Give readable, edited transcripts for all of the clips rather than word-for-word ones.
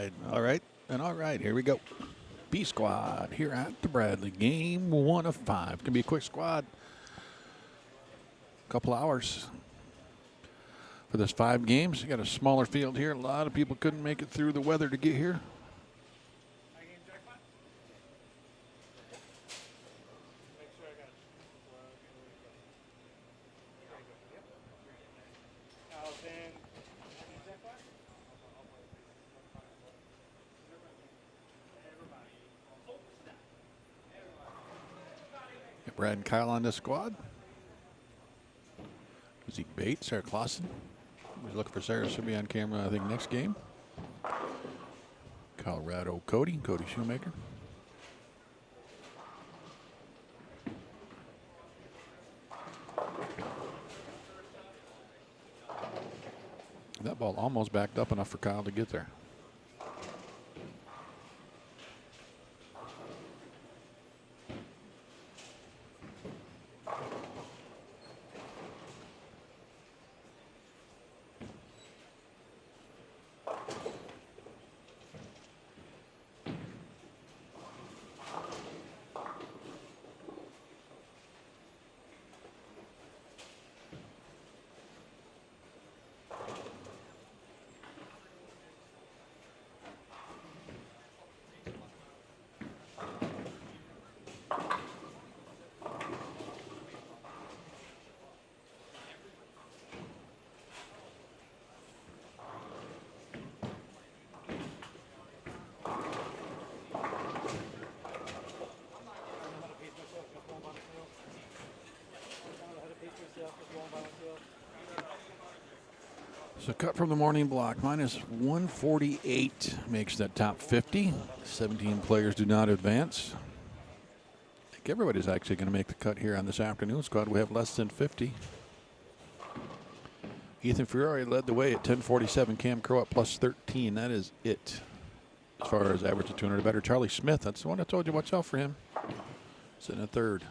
right. All right. And all right, here we go. B squad here at the Bradley. Game 1 of 5. Can be a quick squad. Couple hours for this 5 games. You got a smaller field here. A lot of people couldn't make it through the weather to get here. Got Brad and Kyle on this squad. Zeke Bates, Sarah Clausen. We're looking for Sarah. Should be on camera, I think, next game. Colorado Cody Shoemaker. That ball almost backed up enough for Kyle to get there. So cut from the morning block, minus 148 makes that top 50. 17 players do not advance. I think everybody's actually going to make the cut here on this afternoon squad. We have less than 50. Ethan Ferrari led the way at 1047. Cam Crow at plus 13. That is it as far as average of 200 or better. Charlie Smith, that's the one I told you, watch out for him. Sitting at third.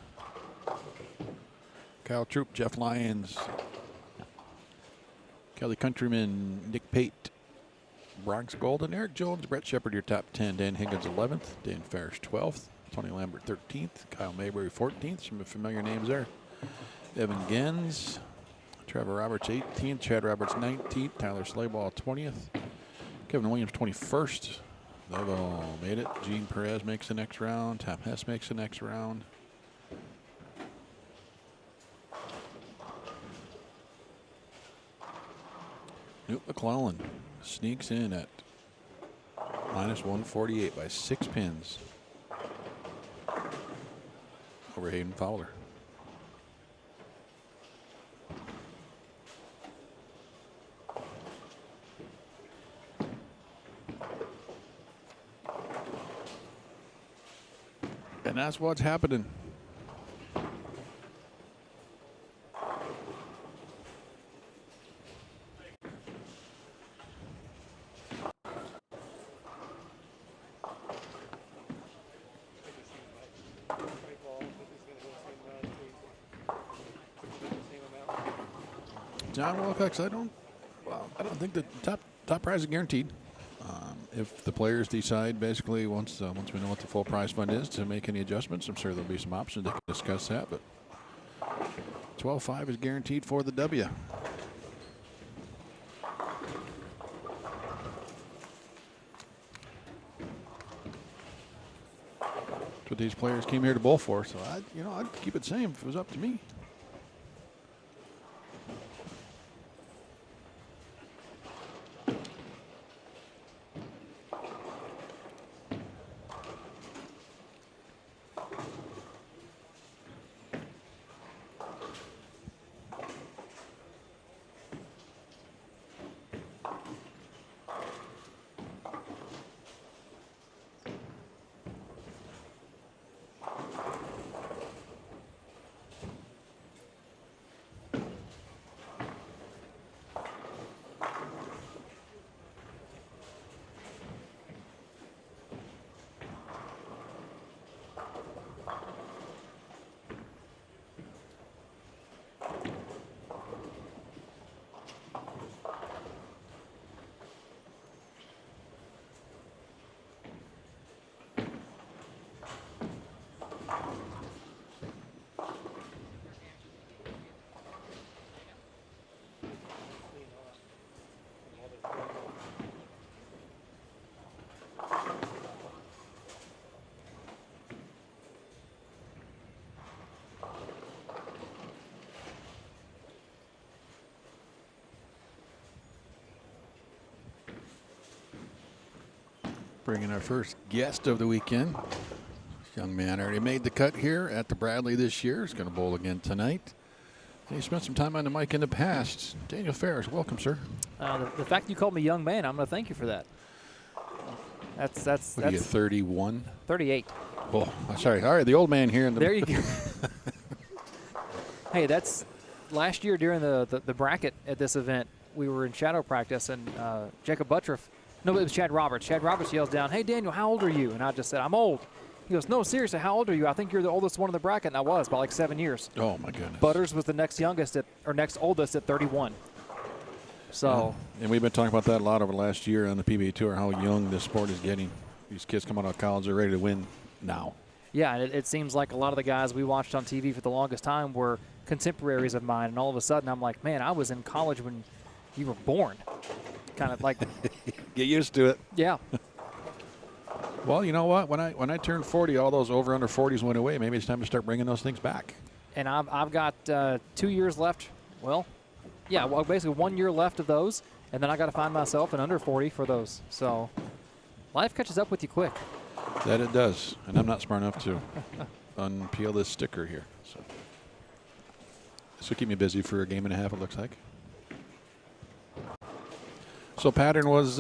Kyle Troop, Jeff Lyons, Kelly Countryman, Nick Pate, Bronx Golden, Eric Jones, Brett Shepard, your top 10. Dan Higgins, 11th. Dan Ferris, 12th. Tony Lambert, 13th. Kyle Mayberry, 14th. Some familiar names there. Evan Gens, Trevor Roberts, 18th. Chad Roberts, 19th. Tyler Slayball, 20th. Kevin Williams, 21st. They've all made it. Gene Perez makes the next round. Tom Hess makes the next round. Newt McClellan sneaks in at minus 148 by 6 pins over Hayden Fowler. And that's what's happening. John Wilcox, I don't think the top prize is guaranteed. If the players decide, basically, once we know what the full prize fund is, to make any adjustments, I'm sure there'll be some options. They can discuss that. But 12.5 is guaranteed for the W. That's what these players came here to bowl for. So I'd keep it same if it was up to me. bringing our first guest of the weekend. This young man already made the cut here at the Bradley this year. He's going to bowl again tonight. And he spent some time on the mic in the past. Daniel Ferris, welcome, sir. The fact you called me young man, I'm going to thank you for that. That's What are you, 31? 38. Oh, sorry. All right, the old man here. In the There you go. Hey, that's last year during the bracket at this event. We were in shadow practice, and Jacob Buttriff, no, it was Chad Roberts. Chad Roberts yells down, "Hey, Daniel, how old are you?" And I just said, "I'm old." He goes, "No, seriously, how old are you?" "I think you're the oldest one in the bracket." And I was, by like 7 years. Oh, my goodness. Butters was the next oldest at 31. So. And we've been talking about that a lot over the last year on the PBA Tour, how young this sport is getting. These kids come out of college, they're ready to win now. Yeah, and it seems like a lot of the guys we watched on TV for the longest time were contemporaries of mine, and all of a sudden I'm like, man, I was in college when you were born. Kind of like. Get used to it. Yeah. Well, you know what? When I turned 40, all those over/under 40s went away. Maybe it's time to start bringing those things back. And I've got 2 years left. Well, yeah, basically 1 year left of those, and then I got to find myself an under 40 for those. So life catches up with you quick. That it does, and I'm not smart enough to unpeel this sticker here. So this will keep me busy for a game and a half, it looks like. So pattern was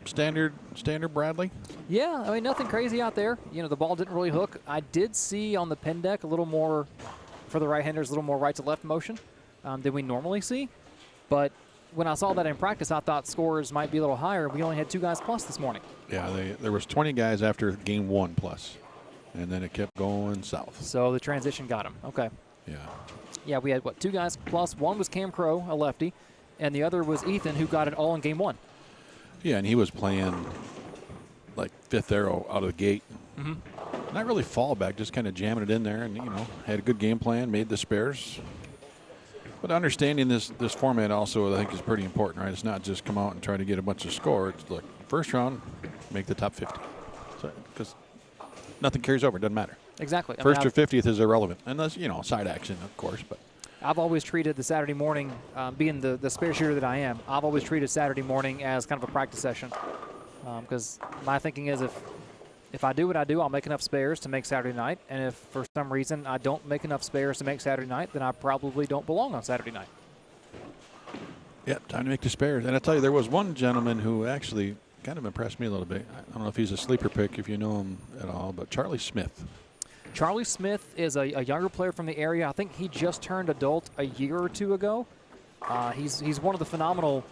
standard Bradley? Yeah, I mean, nothing crazy out there. You know, the ball didn't really hook. I did see on the pin deck a little more, for the right-handers, a little more right to left motion than we normally see. But when I saw that in practice, I thought scores might be a little higher. We only had 2 guys plus this morning. Yeah, there was 20 guys after game 1 plus, and then it kept going south. So the transition got him. Okay. Yeah. Yeah, we had, 2 guys plus. One was Cam Crow, a lefty, and the other was Ethan, who got it all in game 1. Yeah, and he was playing like 5th arrow out of the gate. Mm-hmm. Not really fallback, just kind of jamming it in there, and had a good game plan, made the spares. But understanding this format also, I think, is pretty important, right? It's not just come out and try to get a bunch of score. It's like first round, make the top 50, because nothing carries over. It doesn't matter. Exactly. First or 50th is irrelevant, unless side action, of course. But I've always treated the Saturday morning, being the spare shooter that I am, I've always treated Saturday morning as kind of a practice session, because my thinking is if I do what I do, I'll make enough spares to make Saturday night. And if for some reason I don't make enough spares to make Saturday night, then I probably don't belong on Saturday night. Yep, time to make the spares. And I tell you, there was one gentleman who actually kind of impressed me a little bit. I don't know if he's a sleeper pick, if you know him at all, but Charlie Smith. Charlie Smith is a younger player from the area. I think he just turned adult a year or 2 ago. He's one of the phenomenal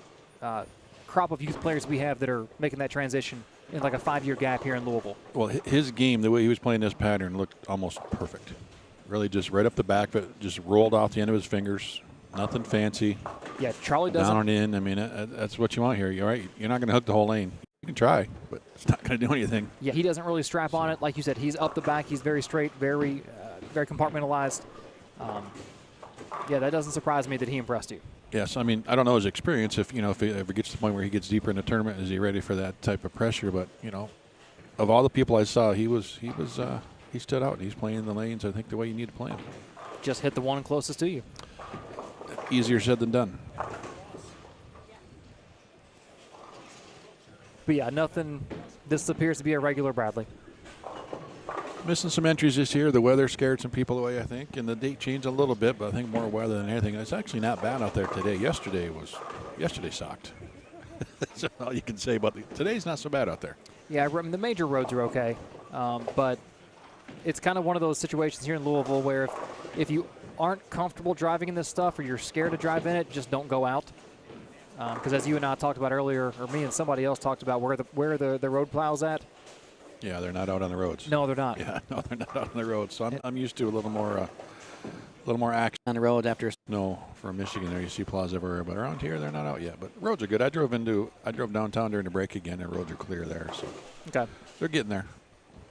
crop of youth players we have that are making that transition in like a 5-year gap here in Louisville. Well, his game, the way he was playing this pattern, looked almost perfect. Really just right up the back, but just rolled off the end of his fingers. Nothing fancy. Yeah, Charlie doesn't. Down and in. I mean, that's what you want here. You're right. You're not going to hook the whole lane. You can try, but it's not going to do anything. Yeah, he doesn't really strap on it. Like you said, he's up the back. He's very straight, very compartmentalized. Yeah, that doesn't surprise me that he impressed you. Yes, I mean, I don't know his experience. If he ever gets to the point where he gets deeper in the tournament, is he ready for that type of pressure? But of all the people I saw, he stood out. He's playing the lanes, I think, the way you need to play him. Just hit the one closest to you. Easier said than done. But yeah, nothing. This appears to be a regular Bradley. Missing some entries this year. The weather scared some people away, I think, and the date changed a little bit, but I think more weather than anything. It's actually not bad out there today. Yesterday sucked. That's all you can say about today's not so bad out there. Yeah, I mean, the major roads are okay, but it's kind of one of those situations here in Louisville where if you aren't comfortable driving in this stuff or you're scared to drive in it, just don't go out. Because as you and I talked about earlier, or me and somebody else talked about where the road plow's at. Yeah, they're not out on the roads. No, they're not. Yeah, no, they're not out on the roads. So I'm used to a little more action on the road after. No, from Michigan there you see plows everywhere, but around here they're not out yet. But roads are good. I drove downtown during the break again, and roads are clear there. So okay, they're getting there.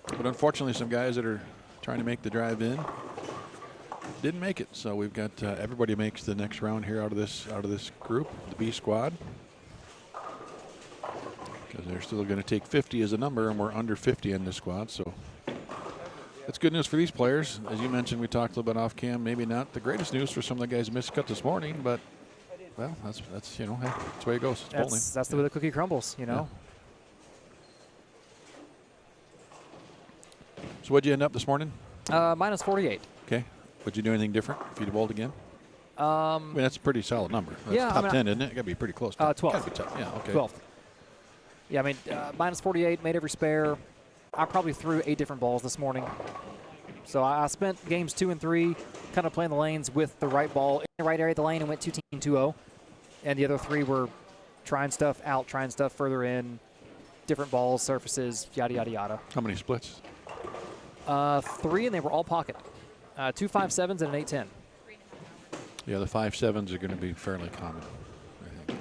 But unfortunately, some guys that are trying to make the drive in didn't make it. So we've got everybody makes the next round here out of this group, the B squad. Because they're still going to take 50 as a number, and we're under 50 in this squad. So that's good news for these players. As you mentioned, we talked a little bit off cam. Maybe not the greatest news for some of the guys who missed cut this morning, but well, that's hey, that's the way it goes. It's that's the way the cookie crumbles, you know. So what'd you end up this morning? Minus 48. Okay. Would you do anything different if you'd bowled again? I mean, that's a pretty solid number. That's top 10, isn't it? It got to be pretty close. 12th. Yeah, okay. 12th. Yeah, I mean, minus 48, made every spare. I probably threw 8 different balls this morning. So I spent games 2 and 3 kind of playing the lanes with the right ball in the right area of the lane and went 2-2-0. And the other 3 were trying stuff out, trying stuff further in, different balls, surfaces, yada, yada, yada. How many splits? 3, and they were all pocket. 2 5-7s and an 8-10. Yeah, the 5-7s are going to be fairly common, I think.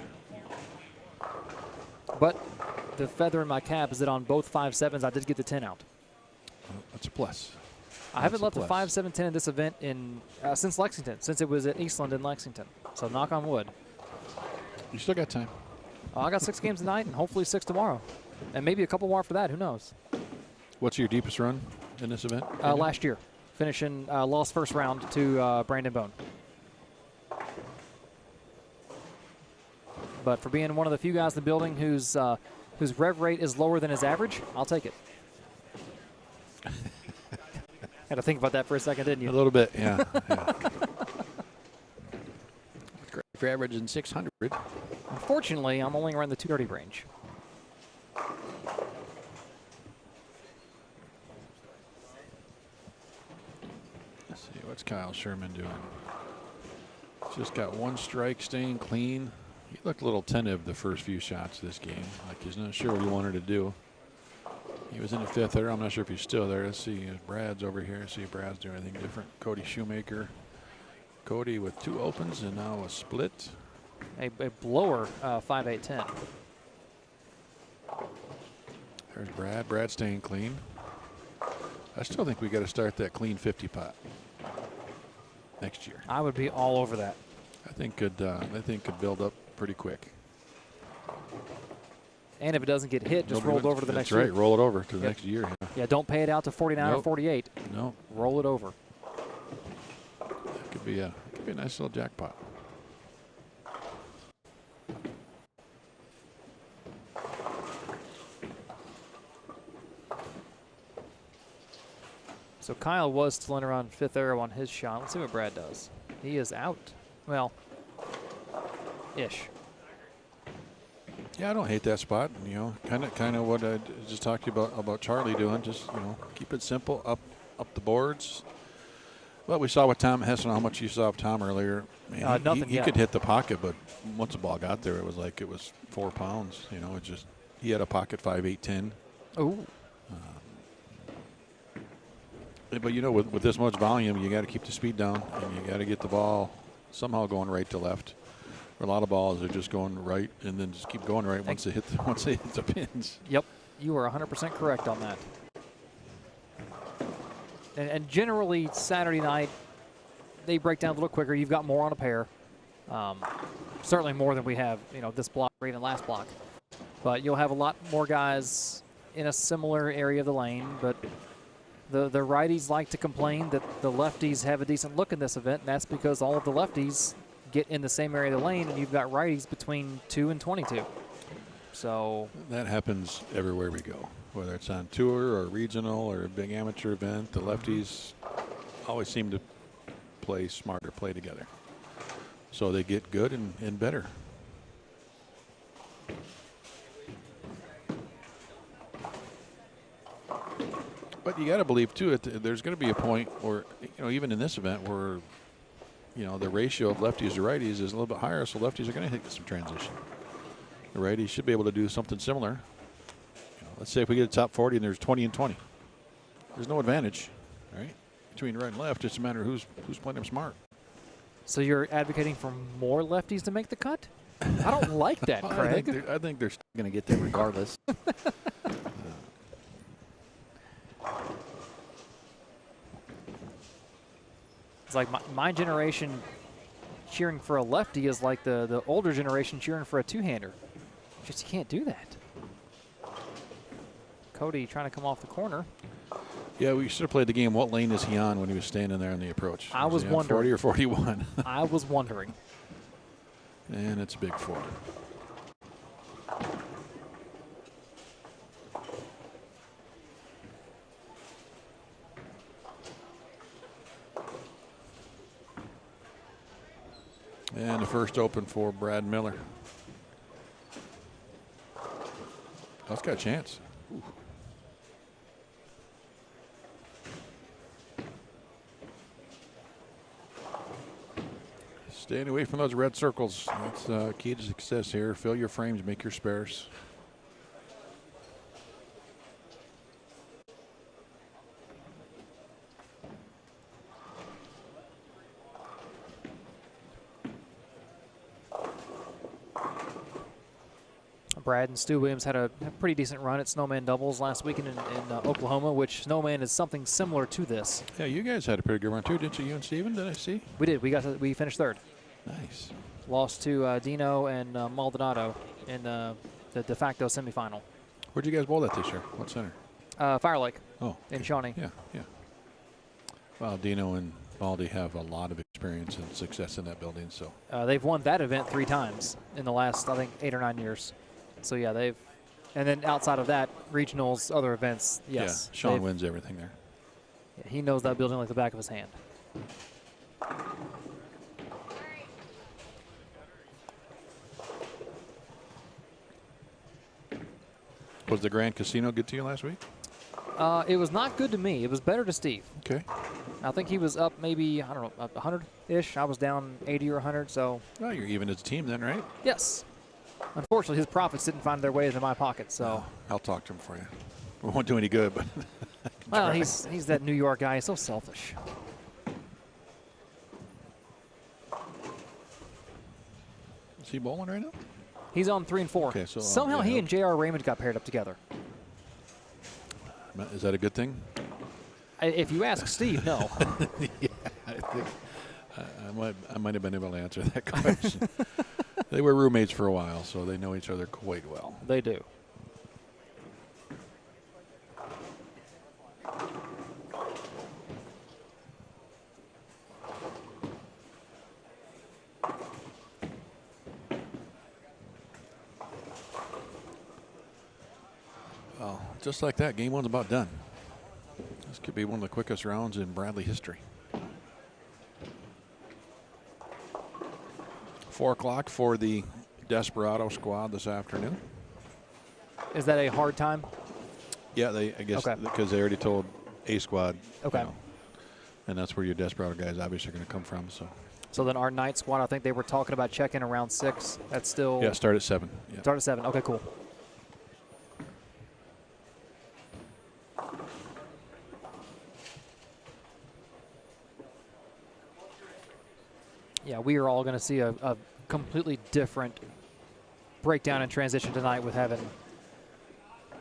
But the feather in my cap is that on both 5-7s, I did get the 10 out. Well, that's a plus. I haven't left a 5-7-10 in this event since Lexington, since it was at Eastland in Lexington. So knock on wood. You still got time. I got 6 games tonight and hopefully 6 tomorrow. And maybe a couple more after that. Who knows? What's your deepest run in this event? Last year, finishing lost first round to Brandon Bone. But for being one of the few guys in the building whose rev rate is lower than his average, I'll take it. Had to think about that for a second, didn't you? A little bit, yeah. Great for averaging 600. Unfortunately, I'm only around the 230 range. Let's see, what's Kyle Sherman doing? Just got 1 strike, staying clean. He looked a little tentative the first few shots of this game, like he's not sure what he wanted to do. He was in the 5th there. I'm not sure if he's still there. Let's see. Brad's over here. See if Brad's doing anything different. Cody Shoemaker. Cody with 2 opens and now a split. A blower 5-8-10. There's Brad. Brad staying clean. I still think we got to start that clean 50 pot next year. I would be all over that. I think could build up pretty quick. And if it doesn't get hit, just roll it over to the next year. That's right. Roll it over to the next year. Yeah, don't pay it out to 49 or 48. No. Roll it over. That could be a nice little jackpot. So Kyle was still in around 5th arrow on his shot. Let's see what Brad does. He is out. Well, ish. Yeah, I don't hate that spot. You know, kind of what I just talked to you about Charlie doing. Just keep it simple, up the boards. Well, we saw with Tom Hessen how much you saw of Tom earlier. Man, nothing he could hit the pocket, but once the ball got there, it was like it was 4 pounds. You know, it just he had a pocket 5-8-10. Ooh. But with this much volume, you got to keep the speed down, and you got to get the ball somehow going right to left. A lot of balls are just going right and then just keep going right once they hit the pins. Yep, you are 100% correct on that. And generally Saturday night they break down a little quicker. You've got more on a pair, certainly more than we have this block or even last block. But you'll have a lot more guys in a similar area of the lane. But the righties like to complain that the lefties have a decent look in this event, and that's because all of the lefties get in the same area of the lane, and you've got righties between 2 and 22. So that happens everywhere we go, whether it's on tour or regional or a big amateur event. The lefties always seem to play smarter, play together, so they get good and better. But you got to believe too, there's going to be a point where even in this event where the ratio of lefties to righties is a little bit higher, so lefties are going to hit some transition. The righties should be able to do something similar. Let's say if we get a top 40 and there's 20 and 20. There's no advantage, right? Between right and left, it's a matter of who's playing them smart. So you're advocating for more lefties to make the cut? I don't like that, Craig. I think they're going to get there regardless. It's like my generation cheering for a lefty is like the older generation cheering for a two-hander. Just you can't do that. Cody trying to come off the corner. Yeah, we should have played the game. What lane is he on when he was standing there in the approach? I was wondering. 40 or 41? I was wondering. And it's a big 4. And the first open for Brad Miller. That's got a chance. Ooh. Staying away from those red circles. That's key to success here. Fill your frames, make your spares. Brad and Stu Williams had a pretty decent run at Snowman doubles last weekend in Oklahoma, which Snowman is something similar to this. Yeah, you guys had a pretty good run too, didn't you and Steven? Did I see? We did. We finished third. Nice. Lost to Dino and Maldonado in the de facto semifinal. Where'd you guys bowl at this year? What center? Fire Lake. Oh, in Shawnee. Yeah, yeah. Well, Dino and Baldy have a lot of experience and success in that building, so. They've won that event 3 times in the last, I think, 8 or 9 years. So yeah, and then outside of that, regionals, other events, yes. Yeah, Sean wins everything there. Yeah, he knows that building like the back of his hand. Was the Grand Casino good to you last week? It was not good to me. It was better to Steve. Okay. I think he was up maybe, I don't know, 100-ish. I was down 80 or 100, so. Well, you're even as a team then, right? Yes. Unfortunately, his profits didn't find their way into my pocket, so. I'll talk to him for you. We won't do any good, but. Well, he's that New York guy. He's so selfish. Is he bowling right now? He's on 3 and 4. Okay, so somehow he and J.R. Raymond got paired up together. Is that a good thing? If you ask Steve, no. Yeah, I think I might have been able to answer that question. They were roommates for a while, so they know each other quite well. They do. Well, just like that, game one's about done. This could be one of the quickest rounds in Bradley history. 4 o'clock for the Desperado squad this afternoon. Is that a hard time? Yeah, I guess because they already told A squad. Okay. And that's where your Desperado guys obviously are going to come from. So then our night squad, I think they were talking about checking around 6. That's still. Yeah, start at 7. Yeah. Start at 7. Okay, cool. Yeah, we are all going to see a completely different breakdown and transition tonight with having,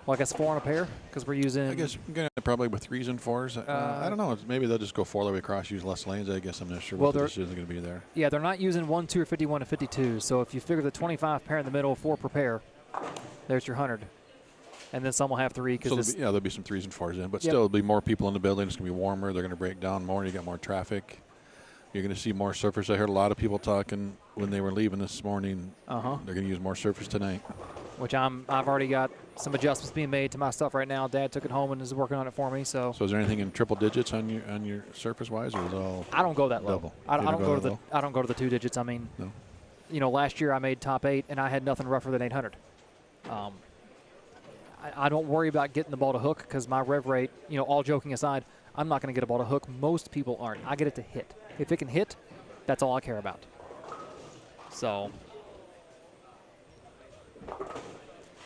well, I guess 4 on a pair because we're using. I guess we're going to probably with 3s and 4s. I don't know. Maybe they'll just go 4 all the way across, use less lanes. I guess I'm not sure what the decision is going to be there. Yeah, they're not using 1, 2, or 51 to 52. So if you figure the 25 pair in the middle, 4 per pair, there's your 100. And then some will have 3 because there'll be some 3s and 4s in, but still there'll be more people in the building. It's going to be warmer. They're going to break down more. You got more traffic. You're going to see more surfers. I heard a lot of people talking when they were leaving this morning. They're going to use more surfers tonight. Which I've already got some adjustments being made to my stuff right now. Dad took it home and is working on it for me. So is there anything in triple digits on your surface wise, or is it all? I don't go that low. Double. I don't go to the 2 digits. I mean, no. You know, last year I made top 8 and I had nothing rougher than 800. I don't worry about getting the ball to hook because my rev rate, you know, all joking aside, I'm not going to get a ball to hook. Most people aren't. I get it to hit. If it can hit, that's all I care about. So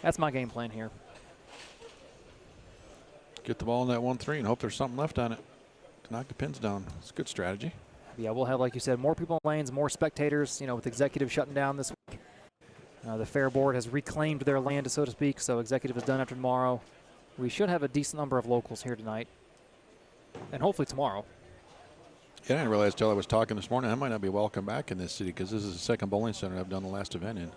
that's my game plan here. Get the ball in that 1-3 and hope there's something left on it to knock the pins down. It's a good strategy. Yeah, we'll have, like you said, more people in lanes, more spectators, you know, with Executive shutting down this week. The Fair Board has reclaimed their land, so to speak, so Executive is done after tomorrow. We should have a decent number of locals here tonight, and hopefully tomorrow. Yeah, I didn't realize until I was talking this morning I might not be welcome back in this city because this is the second bowling center I've done the last event in.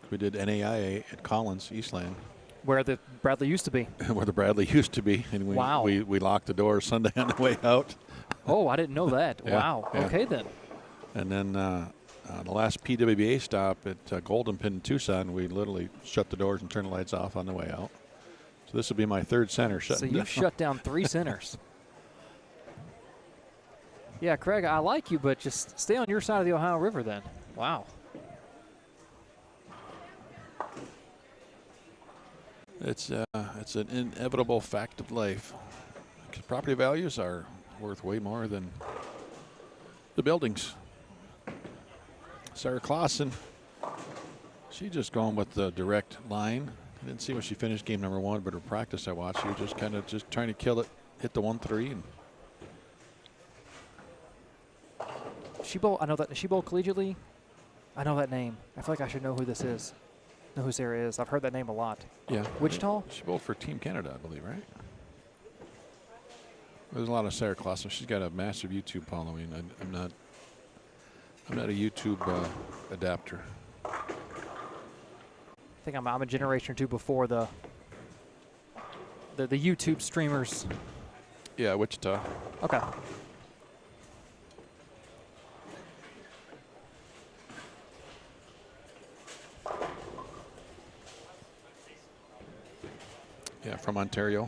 We did NAIA at Collins, Eastland. Where the Bradley used to be. Where the Bradley used to be. And we locked the door Sunday on the way out. Oh, I didn't know that. Yeah, wow. Yeah. Okay, then. And then the last PWBA stop at Golden Pin in Tucson, we literally shut the doors and turned the lights off on the way out. So this will be my 3rd center shutting down. So you've shut down 3 centers. Yeah, Craig, I like you, but just stay on your side of the Ohio River then. Wow. It's an inevitable fact of life. 'Cause property values are worth way more than the buildings. Sarah Clausen, she just going with the direct line. I didn't see when she finished game number 1, but her practice I watched, she was just kind of just trying to kill it, hit the 1-3. And She bowled. I know that she bowled collegiately. I know that name. I feel like I should know who this is. Know who Sarah is. I've heard that name a lot. yeah, Wichita? She bowled for Team Canada, I believe, right? There's a lot of Sarah Clausen. She's got a massive YouTube following. I'm not a YouTube adapter. I think I'm a generation or two before the YouTube streamers. Yeah, Wichita. Okay. Yeah, from Ontario.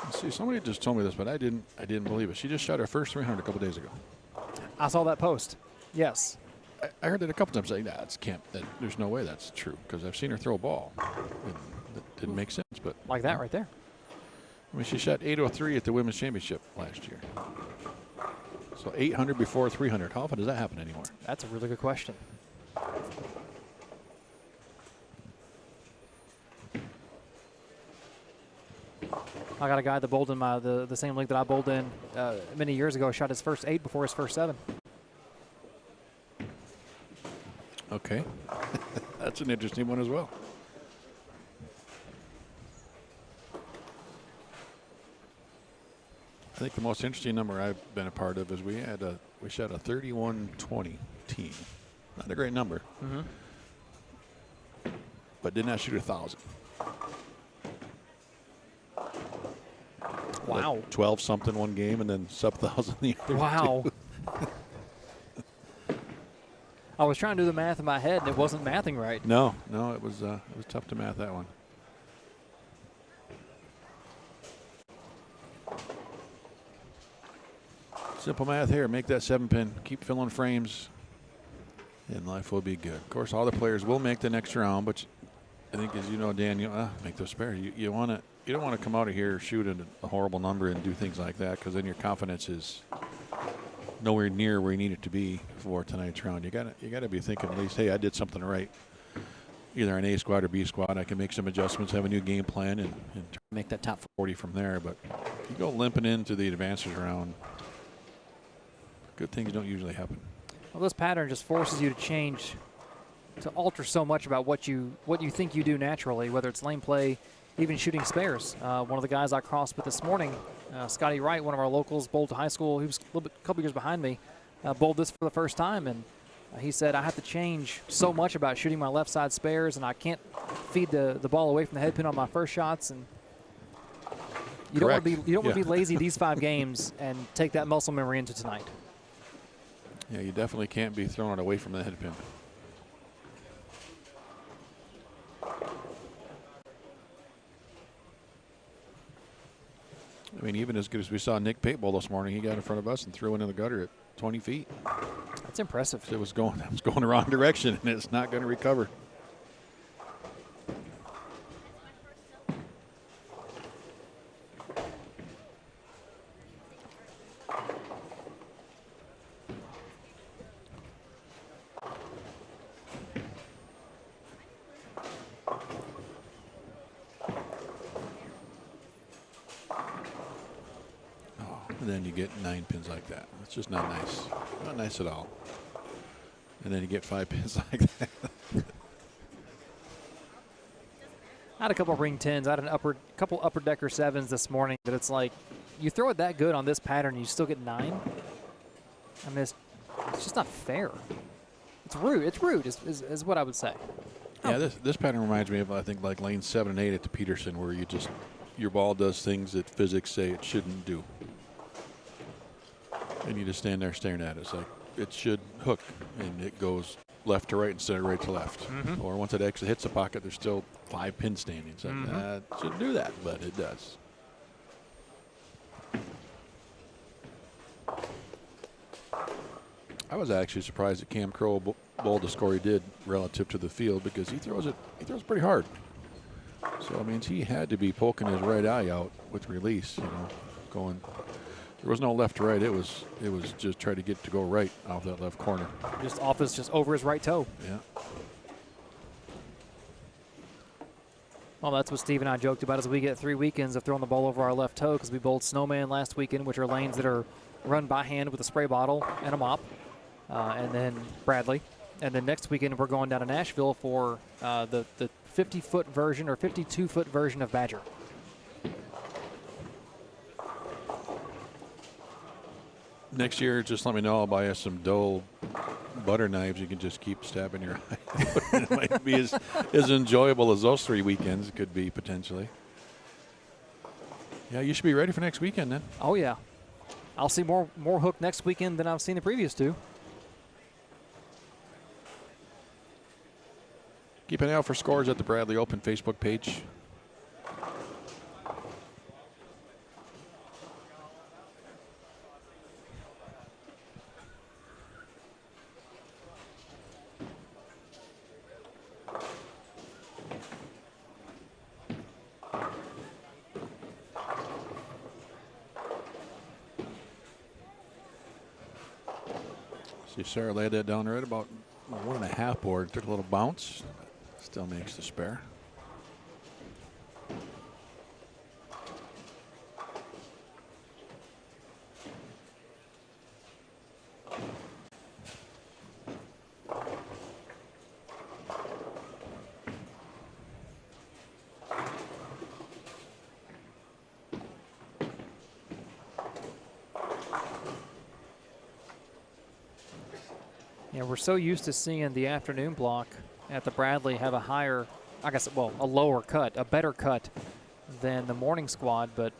Let's see, somebody just told me this, but I didn't believe it. She just shot her first 300 a couple days ago. I saw that post. Yes. I heard it a couple times saying, nah, there's no way that's true, because I've seen her throw a ball. That didn't make sense, but. Like that right there. I mean, she shot 803 at the Women's Championship last year. So 800 before 300. How often does that happen anymore? That's a really good question. I got a guy that bowled in the same league that I bowled in many years ago. Shot his first 8 before his first 7. Okay. That's an interesting one as well. I think the most interesting number I've been a part of is we shot a 31-20 team. Not a great number. Mm-hmm. But did not shoot 1,000. Wow. Like 12 something one game and then sub 1,000 the other. Wow. two. I was trying to do the math in my head and it wasn't mathing right. No, it was tough to math that one. Simple math here. Make that 7-pin. Keep filling frames, and life will be good. Of course, all the players will make the next round, but I think, as you know, Daniel, make those spares. You don't want to come out of here shooting a horrible number and do things like that, because then your confidence is nowhere near where you need it to be for tonight's round. You gotta be thinking at least, hey, I did something right. Either an A squad or B squad. I can make some adjustments, have a new game plan, and Make that top 40 from there. But if you go limping into the advances round, good things don't usually happen. Well, this pattern just forces you to change, to alter so much about what you think you do naturally, whether it's lane play, even shooting spares. One of the guys I crossed with this morning, Scotty Wright, one of our locals, bowled to high school. He was a couple years behind me, bowled this for the first time, and he said, I have to change so much about shooting my left side spares, and I can't feed the ball away from the head pin on my first shots. And you don't want to be lazy these 5 games and take that muscle memory into tonight. Yeah, you definitely can't be throwing it away from the head pin. I mean, even as good as we saw Nick Pate bowl this morning, he got in front of us and threw it in the gutter at 20 feet. That's impressive. So it was going the wrong direction, and it's not going to recover. And then you get 9 pins like that. It's just not nice. Not nice at all. And then you get 5 pins like that. I had a couple ring 10s. I had couple upper decker 7s this morning that it's like, you throw it that good on this pattern and you still get 9? I mean, it's just not fair. It's rude. It's rude is what I would say. Yeah, this pattern reminds me of, I think, like lane 7 and 8 at the Peterson, where your ball does things that physics say it shouldn't do. And you just stand there staring at it. It's like, it should hook, and it goes left to right instead of right to left. Or once it actually hits the pocket, there's still 5 pins standing. So it shouldn't do that, but it does. I was actually surprised that Cam Crow bowled the score he did relative to the field, because he throws pretty hard. So it means he had to be poking his right eye out with release, going. There was no left to right. It was just try to get to go right off that left corner. Just over his right toe. Yeah. Well, that's what Steve and I joked about, as we get 3 weekends of throwing the ball over our left toe, because we bowled Snowman last weekend, which are lanes that are run by hand with a spray bottle and a mop, and then Bradley. And then next weekend we're going down to Nashville for the 50-foot version or 52-foot version of Badger. Next year, just let me know. I'll buy you some dull butter knives. You can just keep stabbing your eye. It might be as enjoyable as those 3 weekends could be, potentially. Yeah, you should be ready for next weekend then. Oh, yeah. I'll see more hook next weekend than I've seen the previous 2. Keep an eye out for scores at the Bradley Open Facebook page. See, Sarah laid that down right about 1.5 board. Took a little bounce. Still makes the spare. Yeah, we're so used to seeing the afternoon block at the Bradley have a higher, I guess, well, a lower cut, a better cut than the morning squad. But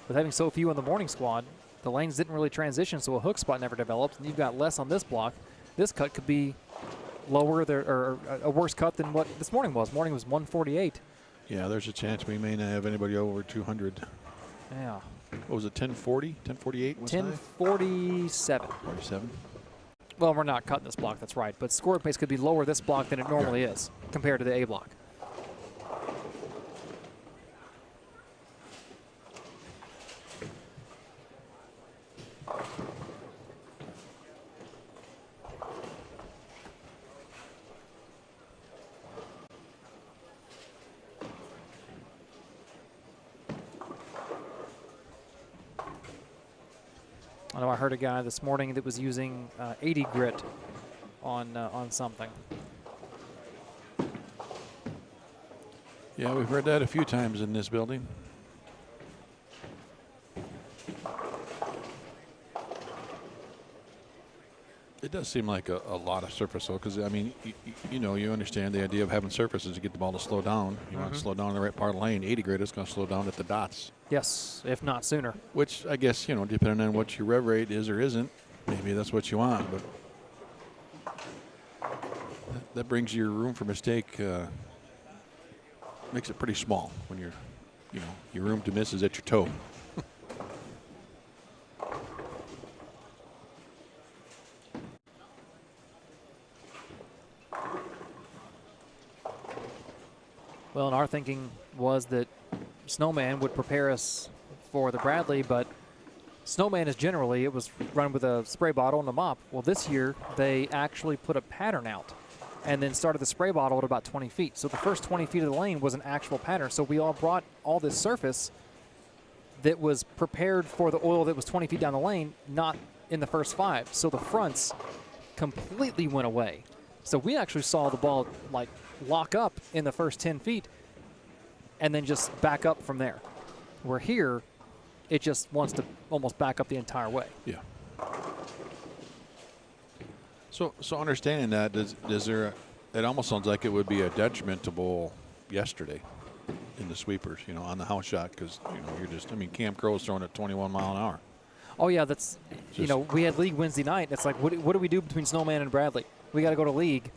with having so few in the morning squad, the lanes didn't really transition, so a hook spot never developed, and you've got less on this block. This cut could be lower there, or a worse cut than what this morning was. Morning was 148. Yeah, there's a chance we may not have anybody over 200. Yeah. What was it, 1040, 1048? 1047. 47. Well, we're not cutting this block, that's right. But score pace could be lower this block than it normally is compared to the A block. I know I heard a guy this morning that was using 80 grit on something. Yeah, we've heard that a few times in this building. It does seem like a lot of surface, though, because, I mean, you understand the idea of having surfaces to get the ball to slow down. You want to slow down in the right part of the lane. 80 grit is going to slow down at the dots. Yes, if not sooner. Which, I guess, depending on what your rev rate is or isn't, maybe that's what you want. But that brings your room for mistake, makes it pretty small when your room to miss is at your toe. Well, and our thinking was that Snowman would prepare us for the Bradley, but Snowman is generally, it was run with a spray bottle and a mop. Well, this year they actually put a pattern out and then started the spray bottle at about 20 feet. So the first 20 feet of the lane was an actual pattern. So we all brought all this surface that was prepared for the oil that was 20 feet down the lane, not in the first 5. So the fronts completely went away. So we actually saw the ball like lock up in the first 10 feet and then just back up from there. Where here, it just wants to almost back up the entire way. Yeah. So understanding that, it almost sounds like it would be a detriment to bowl yesterday in the sweepers, on the house shot, because, you're just, Cam Crow's throwing at 21 mile an hour. Oh, yeah, that's, you know, we had league Wednesday night. It's like, what do we do between Snowman and Bradley? We got to go to league.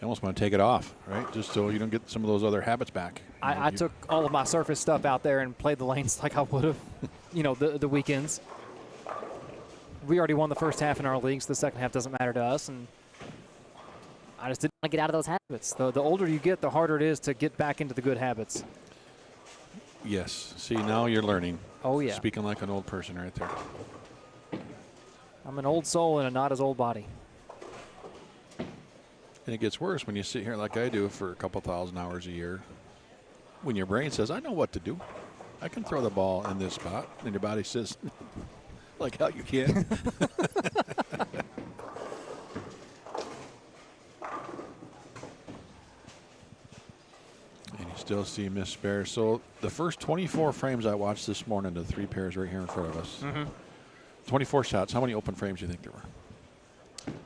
You almost want to take it off, right? Just so you don't get some of those other habits back. I took all of my surface stuff out there and played the lanes like I would have, you know, the weekends. We already won the first half in our league, so the second half doesn't matter to us. And I just didn't want to get out of those habits. The older you get, the harder it is to get back into the good habits. Yes. See, now you're learning. Oh, yeah. Speaking like an old person right there. I'm an old soul in a not as old body. And it gets worse when you sit here like I do for a couple thousand hours a year. When your brain says, I know what to do. I can throw the ball in this spot. And your body says, like hell you can. And you still see missed spares. So the first 24 frames I watched this morning, the 3 pairs right here in front of us. 24 shots. How many open frames do you think there were?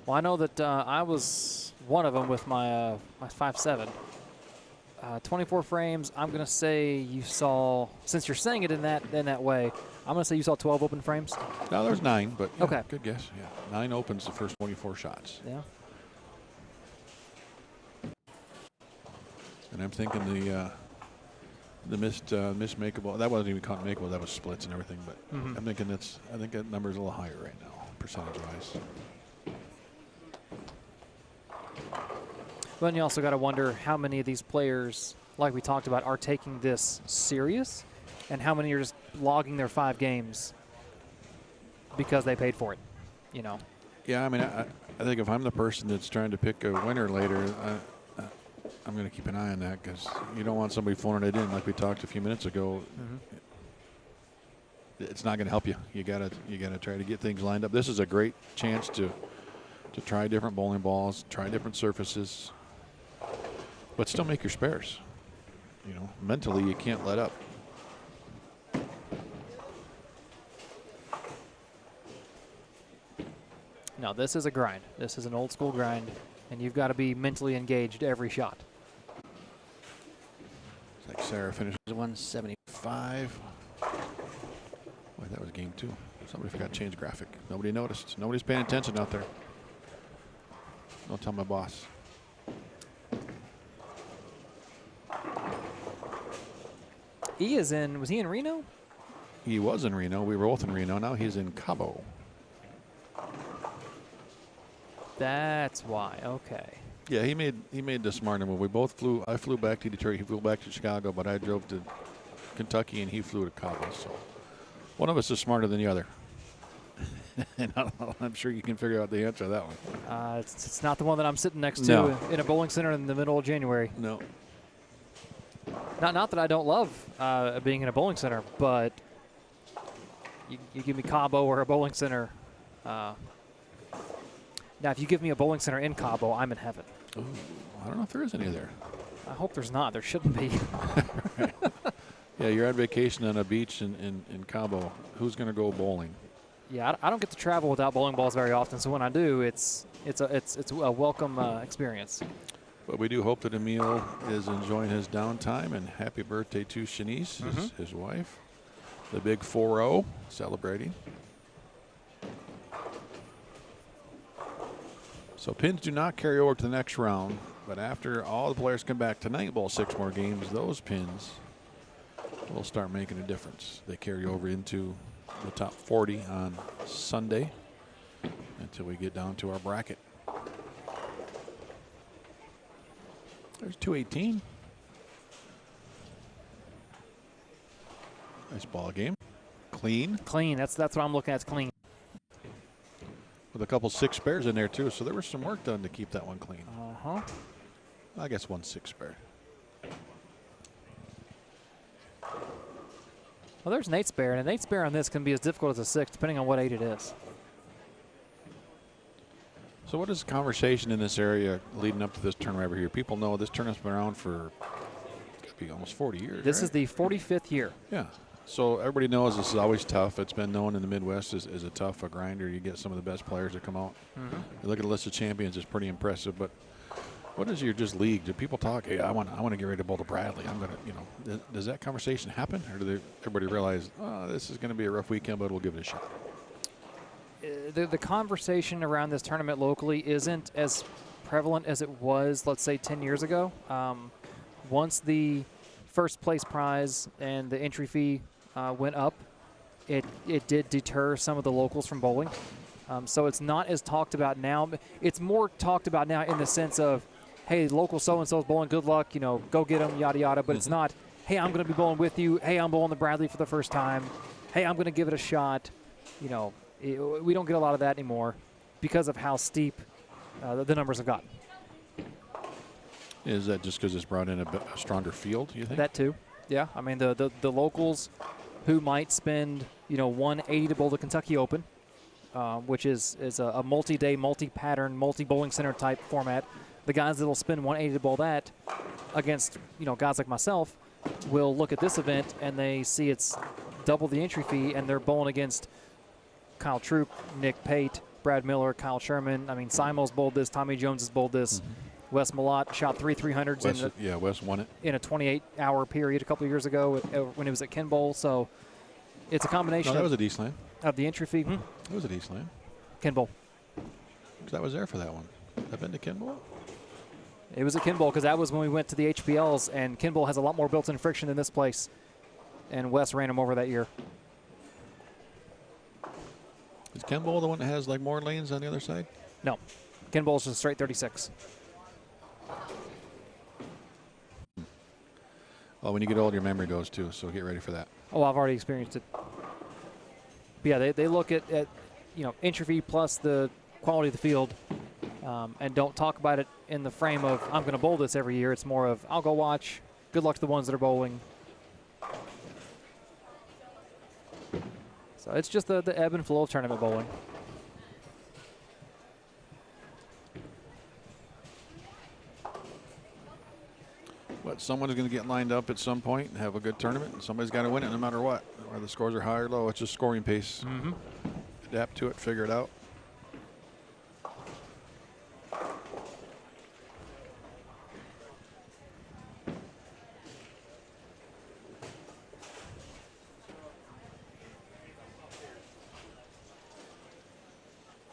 Well, I know that I was one of them with my my 5.7. 24 frames. I'm gonna say you saw. Since you're saying it in that way, I'm gonna say you saw 12 open frames. No, there's 9, but yeah, okay, good guess. Yeah, 9 opens the first 24 shots. Yeah. And I'm thinking the missed makeable. That wasn't even caught makeable. That was splits and everything. But I'm thinking I think that number's a little higher right now, percentage-wise. But you also got to wonder how many of these players, like we talked about, are taking this serious, and how many are just logging their 5 games because they paid for it. You know. Yeah, I mean, I think if I'm the person that's trying to pick a winner later, I'm going to keep an eye on that, because you don't want somebody phoning it in like we talked a few minutes ago. It's not going to help you. You gotta try to get things lined up. This is a great chance to try different bowling balls, try different surfaces, but still make your spares. You know, mentally you can't let up. No, this is a grind. This is an old school grind, and you've got to be mentally engaged every shot. It's like Sarah finishes 175. Boy, that was game 2. Somebody forgot to change graphic. Nobody noticed. Nobody's paying attention out there. Don't tell my boss. Was he in Reno? He was in Reno. We were both in Reno. Now he's in Cabo. That's why. Okay. Yeah, he made the smarter move. We both flew. I flew back to Detroit. He flew back to Chicago, but I drove to Kentucky and he flew to Cabo. So one of us is smarter than the other. And I'm sure you can figure out the answer to that one. It's not the one that I'm sitting next to in a bowling center in the middle of January. No. Not that I don't love being in a bowling center, but you give me Cabo or a bowling center. Now, if you give me a bowling center in Cabo, I'm in heaven. Ooh, I don't know if there is any there. I hope there's not. There shouldn't be. Right. Yeah, you're on vacation on a beach in Cabo. Who's going to go bowling? Yeah, I don't get to travel without bowling balls very often. So when I do, it's a welcome experience. But we do hope that Emil is enjoying his downtime, and happy birthday to Shanice, his wife. The big 4-0 celebrating. So pins do not carry over to the next round, but after all the players come back tonight, bowl 6 more games, those pins will start making a difference. They carry over into the top 40 on Sunday until we get down to our bracket. There's 218. Nice ball game. Clean. Clean. That's what I'm looking at. It's clean. With a couple 6 spares in there too, so there was some work done to keep that one clean. I guess 1 6 spare. Well, there's an 8 spare, and an 8 spare on this can be as difficult as a 6, depending on what 8 it is. So what is the conversation in this area leading up to this tournament right here? People know this tournament's been around for could be almost 40 years. This right? is the 45th year. Yeah. So everybody knows this is always tough. It's been known in the Midwest as a tough grinder. You get some of the best players that come out. You look at the list of champions; it's pretty impressive. But what is your just league? Do people talk? Hey, I want to get ready to bowl to Bradley. I'm gonna, does that conversation happen, or do everybody realize, oh, this is going to be a rough weekend, but we'll give it a shot? the conversation around this tournament locally isn't as prevalent as it was, let's say, 10 years ago. Once the first place prize and the entry fee went up, it did deter some of the locals from bowling. So it's not as talked about now. It's more talked about now in the sense of, hey, local so-and-so's bowling, good luck, you know, go get them, yada, yada. But it's not, hey, I'm going to be bowling with you. Hey, I'm bowling the Bradley for the first time. Hey, I'm going to give it a shot. You know, we don't get a lot of that anymore because of how steep the numbers have gotten. Is that just because it's brought in a stronger field, you think? That too, yeah. I mean, the locals who might spend, you know, $180 to bowl the Kentucky Open, which is a multi-day, multi-pattern, multi-bowling center type format. The guys that will spend $180 to bowl that against, you know, guys like myself will look at this event and they see it's double the entry fee and they're bowling against Kyle Troop, Nick Pate, Brad Miller, Kyle Sherman. I mean, Simo's bowled this. Tommy Jones has bowled this. Wes Malott shot 3 300s. Wes won it in a 28-hour period a couple of years ago when he was at Ken Bowl. So it's a combination. No, that was at Eastland. Of the entry fee. It was at Eastland. Ken Bowl. Because I was there for that one. I've been to Ken Bowl. It was at Ken Bowl because that was when we went to the HPLs, and Ken Bowl has a lot more built-in friction than this place. And Wes ran him over that year. Is Ken Bowl the one that has like more lanes on the other side? No. Ken Bowl's just straight 36. Well, when you get old, your memory goes too, so get ready for that. Oh, I've already experienced it. But yeah, they look at you know, entry fee plus the quality of the field, and don't talk about it in the frame of I'm going to bowl this every year. It's more of I'll go watch. Good luck to the ones that are bowling. So it's just the ebb and flow of tournament bowling. But someone's going to get lined up at some point and have a good tournament, and somebody's got to win it no matter what. Whether the scores are high or low, it's just scoring pace. Adapt to it, figure it out.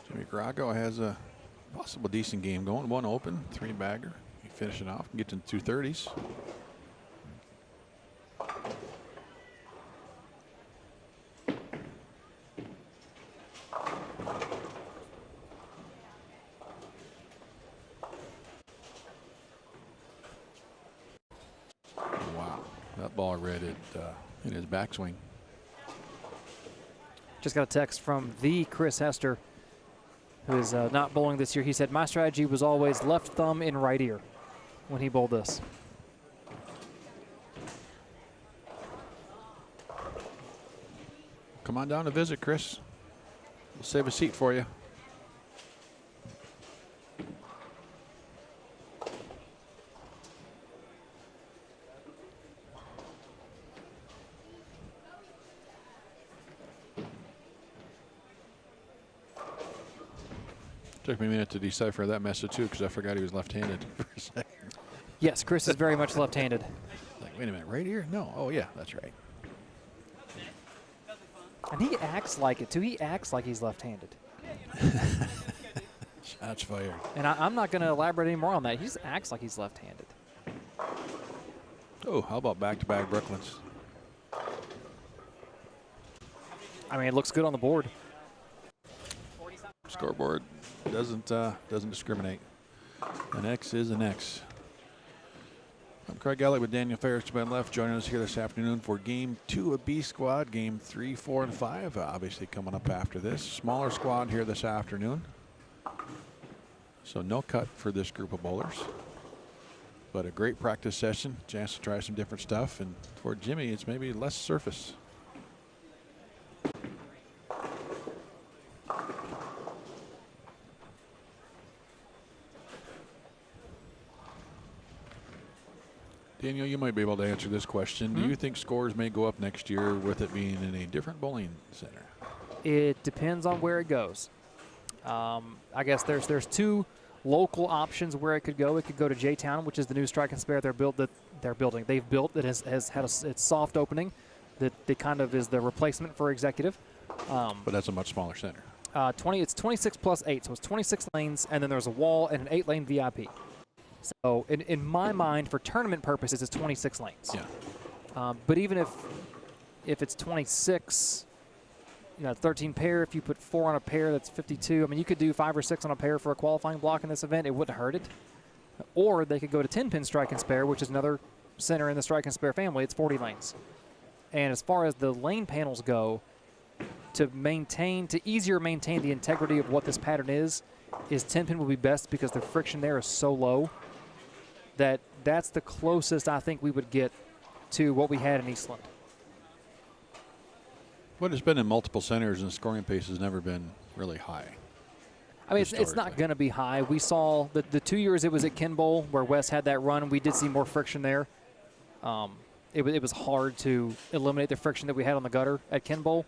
Jimmy Grago has a possible decent game going. One open, 3-bagger. He finish it off and get to the 230s. Wow, that ball read it in his backswing. Just got a text from the Chris Hester, who is not bowling this year. He said, my strategy was always left thumb in right ear when he bowled this. Come on down to visit, Chris. We'll save a seat for you. Took me a minute to decipher that message too, because I forgot he was left-handed for a second. Yes, Chris is very much left-handed. Like, wait a minute, right here? No. Oh yeah, that's right. And he acts like it too. He acts like he's left-handed. Shots fired. And I'm not going to elaborate any more on that. He just acts like he's left-handed. Oh, how about back-to-back Brooklyns? I mean, it looks good on the board. Scoreboard doesn't discriminate. An X is an X. I'm Craig Elliott with Daniel Ferris to my left, joining us here this afternoon for Game 2 of B Squad, Game 3, 4, and 5. Obviously coming up after this. Smaller squad here this afternoon. So no cut for this group of bowlers. But a great practice session, chance to try some different stuff. And for Jimmy, it's maybe less surface. Daniel, you might be able to answer this question. Do you think scores may go up next year with it being in a different bowling center? It depends on where it goes. I guess there's two local options where it could go. It could go to J-Town, which is the new strike and spare they're building. They've built that has had its soft opening that kind of is the replacement for Executive. But that's a much smaller center. It's 26 plus 8, so it's 26 lanes, and then there's a wall and an 8-lane VIP. So in my mind, for tournament purposes, it's 26 lanes. Yeah. But even if it's 26, 13 pair, if you put 4 on a pair, that's 52. I mean, you could do 5 or 6 on a pair for a qualifying block in this event. It wouldn't hurt it. Or they could go to 10-pin strike and spare, which is another center in the strike and spare family. It's 40 lanes. And as far as the lane panels go, to easier maintain the integrity of what this pattern is 10-pin will be best because the friction there is so low that's the closest I think we would get to what we had in Eastland. What has been in multiple centers and scoring pace has never been really high. I mean, it's not going to be high. We saw the 2 years it was at Ken Bowl where Wes had that run, we did see more friction there. It was hard to eliminate the friction that we had on the gutter at Ken Bowl.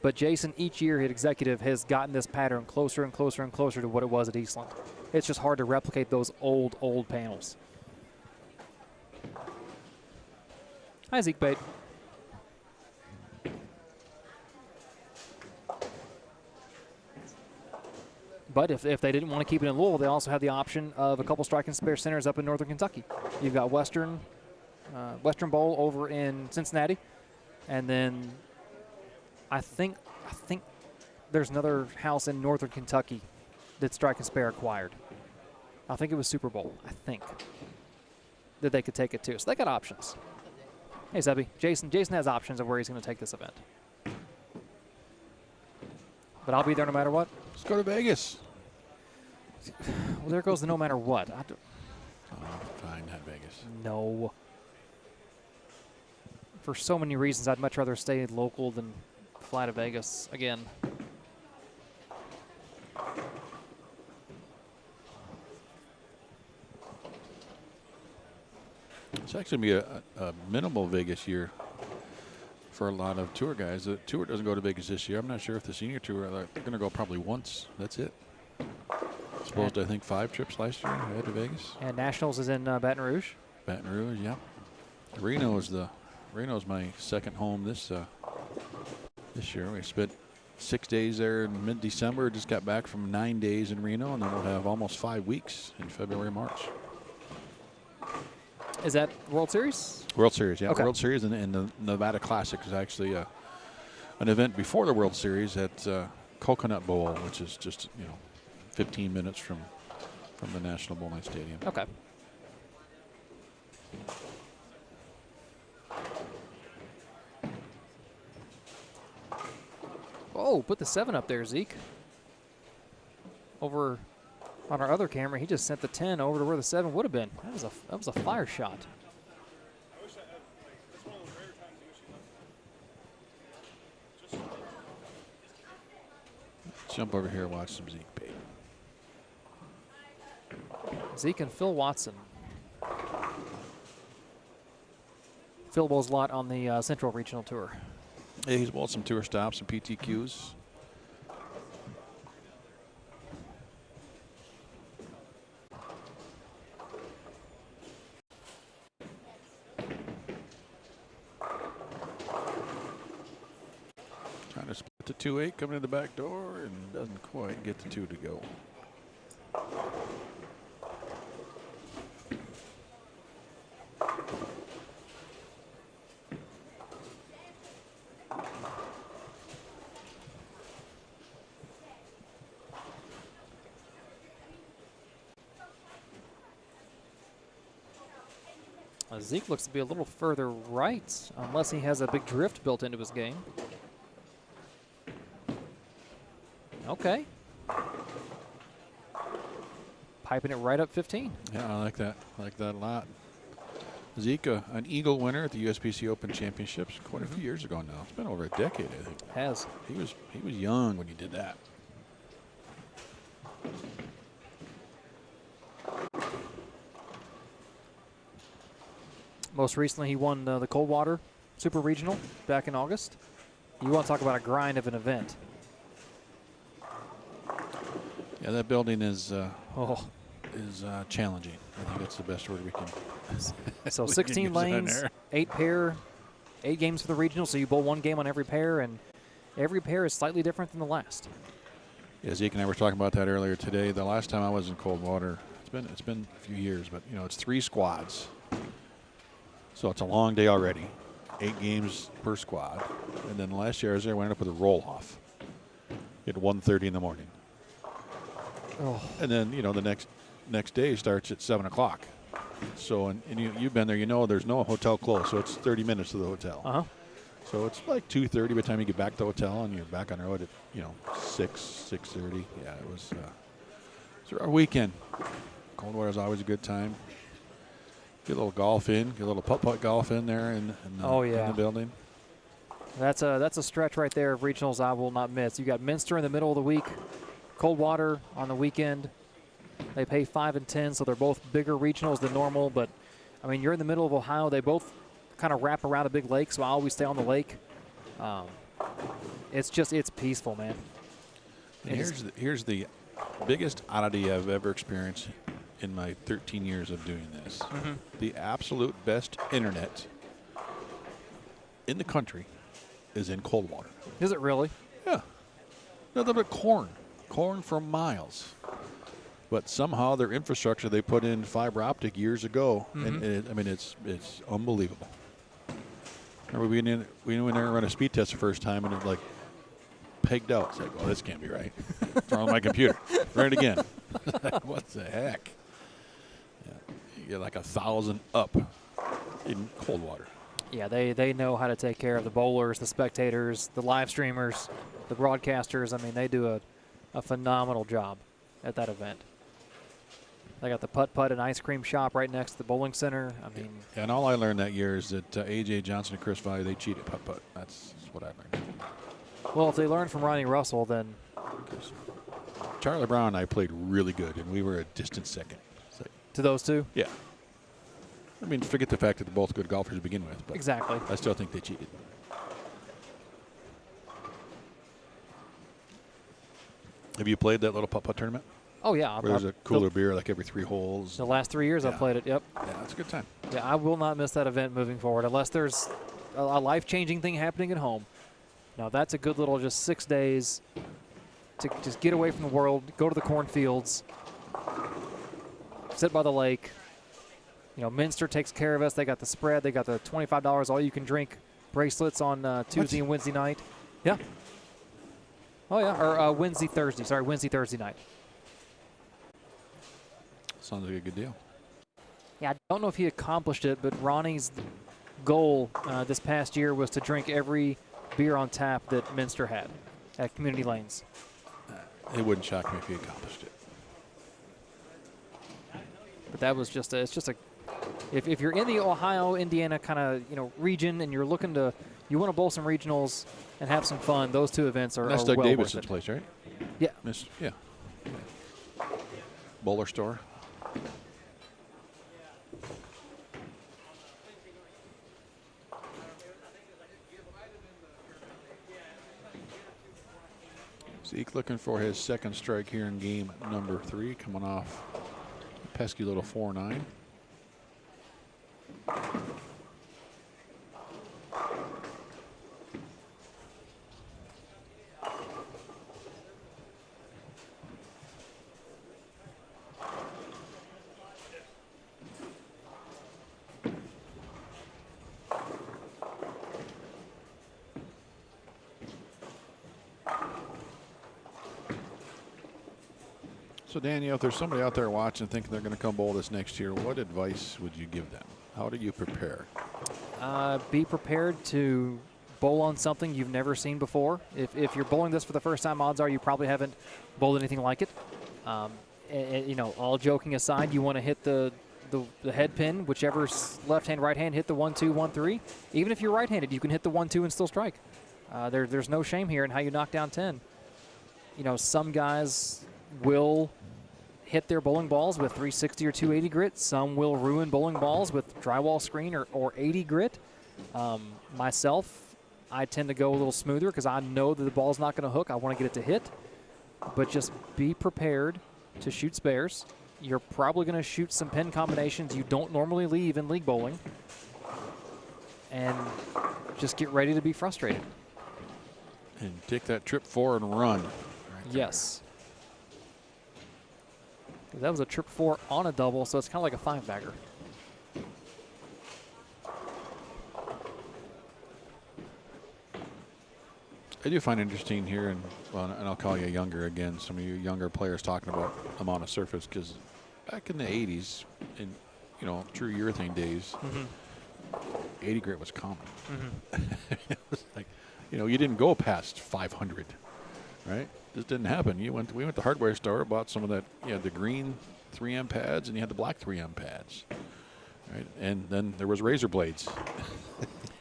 But Jason, each year at Executive, has gotten this pattern closer and closer and closer to what it was at Eastland. It's just hard to replicate those old panels. Hi, Zeke Bate. But if they didn't want to keep it in Louisville, they also have the option of a couple strike and spare centers up in Northern Kentucky. You've got Western Bowl over in Cincinnati, and then I think there's another house in Northern Kentucky that Strike and Spare acquired. I think it was Super Bowl, I think, that they could take it to. So they got options. Hey, Sebby. Jason has options of where he's going to take this event. But I'll be there no matter what. Let's go to Vegas. Well, there goes the no matter what. Fine, not Vegas. No. For so many reasons, I'd much rather stay local than fly to Vegas again. It's actually going to be a minimal Vegas year for a lot of tour guys. The tour doesn't go to Vegas this year. I'm not sure if the senior tour, they're going to go probably once. That's it. Supposed, I think, 5 trips last year ahead to Vegas. And Nationals is in Baton Rouge. Baton Rouge, yeah. Reno's my second home this year. We spent 6 days there in mid-December. Just got back from 9 days in Reno, and then we'll have almost 5 weeks in February, March. Is that World Series? World Series, yeah. Okay. World Series and the Nevada Classic is actually an event before the World Series at Coconut Bowl, which is just 15 minutes from the National Bull Knight Stadium. Okay. Oh, put the 7 up there, Zeke. Over on our other camera, he just sent the 10 over to where the 7 would have been. That was a fire shot. Jump over here and watch some Zeke bait. Zeke and Phil Watson. Phil bowls a lot on the Central Regional Tour. Yeah, he's bowled some tour stops and PTQs. Trying to split the 2-8 coming in the back door and doesn't quite get the 2 to go. Zeke looks to be a little further right, unless he has a big drift built into his game. Okay. Piping it right up 15. Yeah, I like that. I like that a lot. Zeke, an Eagle winner at the USPC Open Championships quite a few years ago now. It's been over a decade, I think. Has. He was young when he did that. Most recently, he won the Coldwater Super Regional back in August. You want to talk about a grind of an event. Yeah, that building is challenging. I think that's the best word we can. So we 16 can lanes, 8 pair, 8 games for the regional. So you bowl 1 game on every pair, and every pair is slightly different than the last. Yeah, Zeke and I were talking about that earlier today. The last time I was in Coldwater, it's been a few years, but it's 3 squads, so it's a long day already. 8 games per squad, and then last year I was there, we ended up with a roll off at 1:30 in the morning. Oh. And then the next day starts at 7 o'clock. So and you've been there, there's no hotel close, so it's 30 minutes to the hotel. Uh-huh. So it's like 2:30 by the time you get back to the hotel, and you're back on the road at 6:30. Yeah, it was our weekend. Coldwater is always a good time. Get a little golf in, get a little putt golf in there in the building. That's a stretch right there of regionals I will not miss. You got Minster in the middle of the week, Coldwater on the weekend. They pay 5 and 10, so they're both bigger regionals than normal. But I mean, you're in the middle of Ohio. They both kind of wrap around a big lake, so I always stay on the lake. It's peaceful, man. And here's the biggest oddity I've ever experienced in my 13 years of doing this. Mm-hmm. The absolute best internet in the country is in Coldwater. Is it really? Yeah. Nothing but corn for miles. But somehow their infrastructure, they put in fiber optic years ago, Mm-hmm. and it's unbelievable. Remember we went there and run a speed test the first time, and it like pegged out. It's like, well, this can't be right. It's wrong with my computer. Run it again. What the heck? Yeah. You get like 1,000 up in Coldwater. Yeah, they know how to take care of the bowlers, the spectators, the live streamers, the broadcasters. I mean, they do a phenomenal job at that event. They got the putt and ice cream shop right next to the bowling center. I mean, yeah, and all I learned that year is that A.J. Johnson and Chris Valley, they cheat at putt. That's what I learned. well, if they learn from Ronnie Russell, then Charlie Brown and I played really good, and we were a distant second. So, to those two, yeah. I mean, forget the fact that they're both good golfers to begin with. But exactly. I still think they cheated. Have you played that little putt tournament? Oh yeah, Where there's a cooler beer like every 3 holes. The last 3 years I played it. Yep. Yeah, it's a good time. Yeah, I will not miss that event moving forward unless there's a life-changing thing happening at home. Now that's a good little just 6 days to just get away from the world, go to the cornfields, sit by the lake. Minster takes care of us. They got the spread. They got the $25 all-you-can-drink bracelets on Tuesday and Wednesday night. Yeah. Oh yeah, or Wednesday, Thursday night. Sounds like a good deal. Yeah, I don't know if he accomplished it, but Ronnie's goal this past year was to drink every beer on tap that Minster had at Community Lanes. It wouldn't shock me if he accomplished it. But that was just if you're in the Ohio, Indiana kind of region and you're looking to you want to bowl some regionals and have some fun, those 2 events are That's well Doug Davidson's worth it. place, right? Yeah. Yeah. Bowler store. Zeke looking for his second strike here in game number 3, coming off a pesky little 4-9. So, Daniel, if there's somebody out there watching thinking they're going to come bowl this next year, what advice would you give them? How do you prepare? Be prepared to bowl on something you've never seen before. If you're bowling this for the first time, odds are you probably haven't bowled anything like it. All joking aside, you want to hit the head pin, whichever's left hand, right hand, hit the 1-2, 1-3. Even if you're right-handed, you can hit the 1-2 and still strike. There's no shame here in how you knock down 10. Some guys will hit their bowling balls with 360 or 280 grit. Some will ruin bowling balls with drywall screen or 80 grit. Myself, I tend to go a little smoother because I know that the ball's not going to hook. I want to get it to hit. But just be prepared to shoot spares. You're probably going to shoot some pin combinations you don't normally leave in league bowling. And just get ready to be frustrated. And take that trip forward and run. Right yes. That was a trip 4 on a double, so it's kind of like a 5-bagger. I do find interesting here, and I'll call you younger again, some of you younger players talking about amount of surface, because back in the 80s, in true urethane days, 80 grit was common. It was like, you didn't go past 500, right? This didn't happen. We went to the hardware store, bought some of that. You had the green 3M pads, and you had the black 3M pads, right? And then there was razor blades.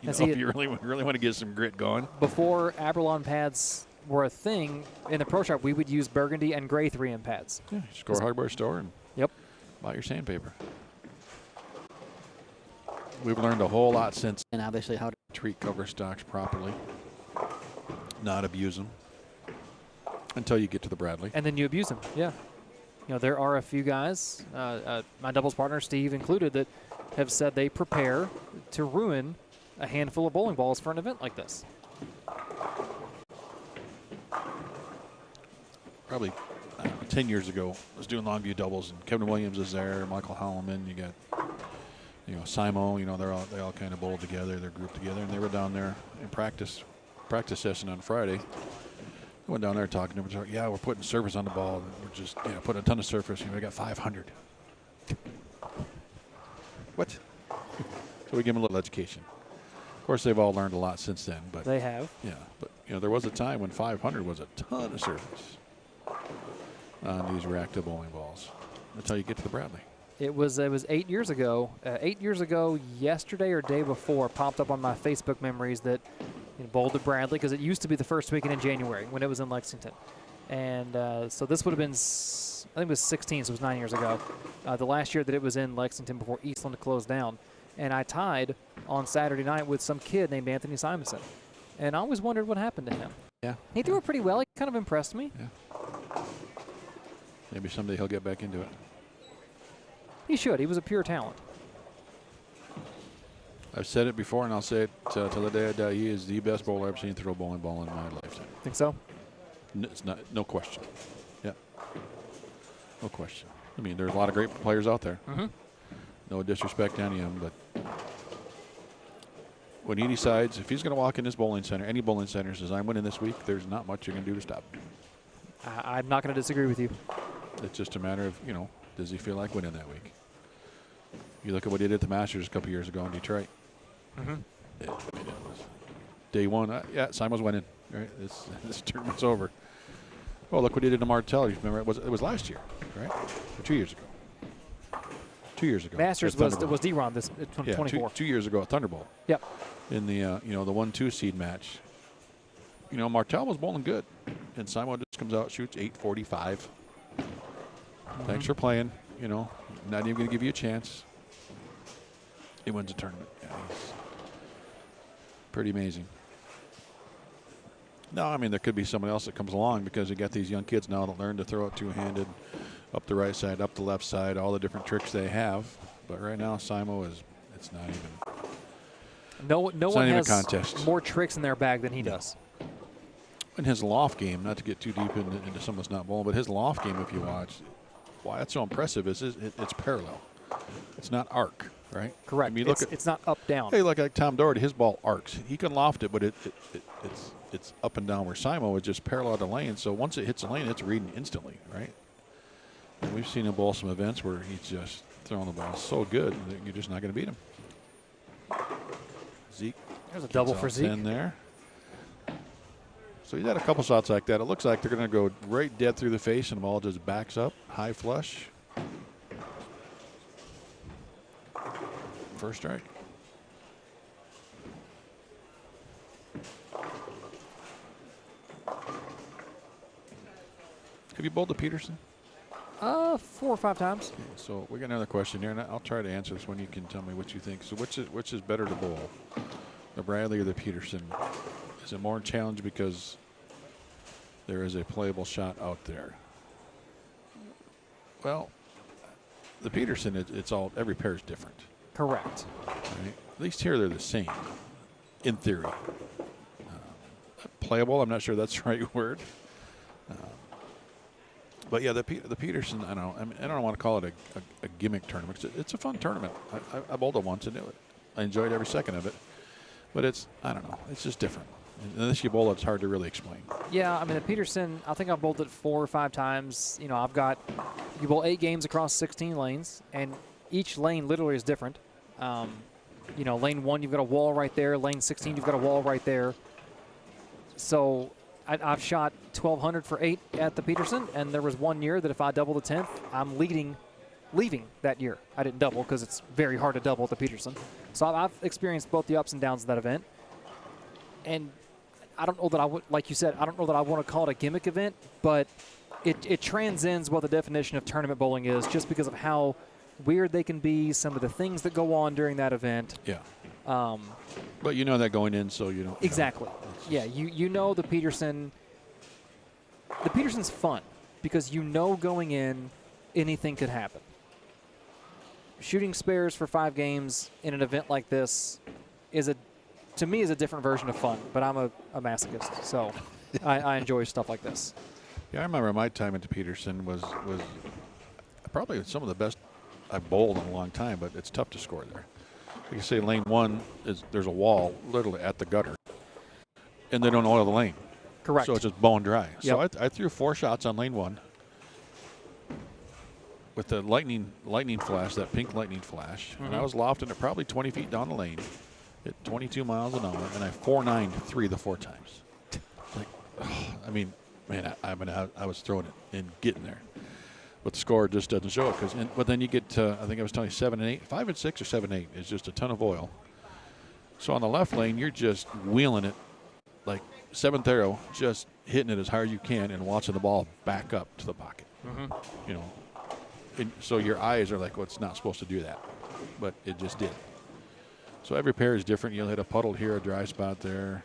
If you really want to get some grit going. Before Abralon pads were a thing in the pro shop, we would use burgundy and gray 3M pads. Yeah, just go to a hardware store and buy your sandpaper. We've learned a whole lot since. And obviously how to treat cover stocks properly, not abuse them until you get to the Bradley. And then you abuse them, yeah. There are a few guys, my doubles partner Steve included, that have said they prepare to ruin a handful of bowling balls for an event like this. Probably 10 years ago, I was doing Longview doubles, and Kevin Williams is there, Michael Holloman, you got Simo, they all kind of bowled together, they're grouped together, and they were down there in practice session on Friday. I went down there talking to them. Yeah, we're putting surface on the ball. We're just putting a ton of surface. We got 500. What? So we give them a little education. Of course, they've all learned a lot since then. But they have. Yeah, but there was a time when 500 was a ton of surface on these reactive bowling balls until you get to the Bradley. It was 8 years ago. 8 years ago, yesterday or day before, popped up on my Facebook memories that bowled at Bradley, because it used to be the first weekend in January when it was in Lexington. And so this would have been, I think it was 16, so it was 9 years ago. The last year that it was in Lexington before Eastland closed down. And I tied on Saturday night with some kid named Anthony Simonson. And I always wondered what happened to him. Yeah. He threw it pretty well. He kind of impressed me. Yeah. Maybe someday he'll get back into it. He should. He was a pure talent. I've said it before, and I'll say it till the day I die. He is the best bowler I've seen throw a bowling ball in my lifetime. Think so? It's not, no question. Yeah, no question. I mean, there's a lot of great players out there. No disrespect to any of them, but when he decides, if he's going to walk in this bowling center, any bowling center, says, I'm winning this week, there's not much you're going to do to stop him. I'm not going to disagree with you. It's just a matter of, does he feel like winning that week? You look at what he did at the Masters a couple years ago in Detroit. Yeah, day one, Simon's winning. Right, this tournament's over. Oh, look what he did to Martell. You remember it was last year, right? Or 2 years ago. 2 years ago. Masters was D-Ron this 24. Yeah, 2 years ago at Thunderbolt. Yep. In the the 1-2 seed match. Martell was bowling good, and Simon just comes out, shoots 845. Thanks for playing. Not even going to give you a chance. He wins a tournament. Yeah, he's pretty amazing. No, I mean, there could be someone else that comes along, because you got these young kids now that learn to throw it two-handed, up the right side, up the left side, all the different tricks they have. But right now, Simo it's not even. No one has contest. More tricks in their bag than he does. In his loft game, not to get too deep into someone that's not bowling, but his loft game, if you watch, why it's so impressive is it's parallel. It's not arc, right? Correct. I mean, it's not up down. Hey, look like Tom Doherty, his ball arcs. He can loft it, but it's up and down. Where Simo is just parallel to lane. So once it hits the lane, it's reading instantly, right? And we've seen him bowl some events where he's just throwing the ball so good that you're just not going to beat him. Zeke. There's a double for Zeke. 10 there. So he's had a couple shots like that. It looks like they're going to go right dead through the face, and the ball just backs up, high flush. First strike. Have you bowled the Peterson? 4 or 5 times. Okay, so we got another question here, and I'll try to answer this one. You can tell me what you think. So which is better to bowl, the Bradley or the Peterson? Is it more challenge because there is a playable shot out there? Well, the Peterson, it's all, every pair is different. Correct. Right? At least here they're the same, in theory. Playable, I'm not sure that's the right word. But yeah, the Peterson, I don't know. I mean, I don't want to call it a gimmick tournament. It's a fun tournament. I bowled it once and I enjoyed every second of it. But I don't know. It's just different. Unless you bowl it, it's hard to really explain. Yeah, I mean, the Peterson, I think I've bowled it 4 or 5 times. You know, you bowl 8 games across 16 lanes, and each lane literally is different. You know, lane 1, you've got a wall right there. Lane 16, you've got a wall right there. So I've shot 1,200 for 8 at the Peterson, and there was one year that if I double the 10th, I'm leaving that year. I didn't double because it's very hard to double at the Peterson. So I've experienced both the ups and downs of that event. And I don't know that I would, like you said, I don't know that I want to call it a gimmick event, but it transcends what the definition of tournament bowling is just because of how weird they can be, some of the things that go on during that event. Yeah. But you know that going in, so you don't. Exactly. Yeah, you know the Peterson's fun because you know going in anything could happen. Shooting spares for 5 games in an event like this to me is a different version of fun, but I'm a masochist, so I enjoy stuff like this. Yeah, I remember my time at the Peterson was probably some of the best I've bowled in a long time, but it's tough to score there. Like you say, lane 1 there's a wall literally at the gutter, and they don't oil the lane. Correct. So it's just bone dry. Yep. So I threw 4 shots on lane 1 with the lightning flash, that pink lightning flash, and I was lofting it probably 20 feet down the lane at 22 miles an hour, and I 4-9'd 3 the 4 times. Like, I mean, man, I was throwing it and getting there. But the score just doesn't show it. But then you get to, I think I was telling you 7 and 8. 5 and 6 or 7 8 is just a ton of oil. So on the left lane, you're just wheeling it like 7th arrow, just hitting it as hard as you can and watching the ball back up to the pocket. You know, and so your eyes are like, well, it's not supposed to do that. But it just did. So every pair is different. You'll hit a puddle here, a dry spot there.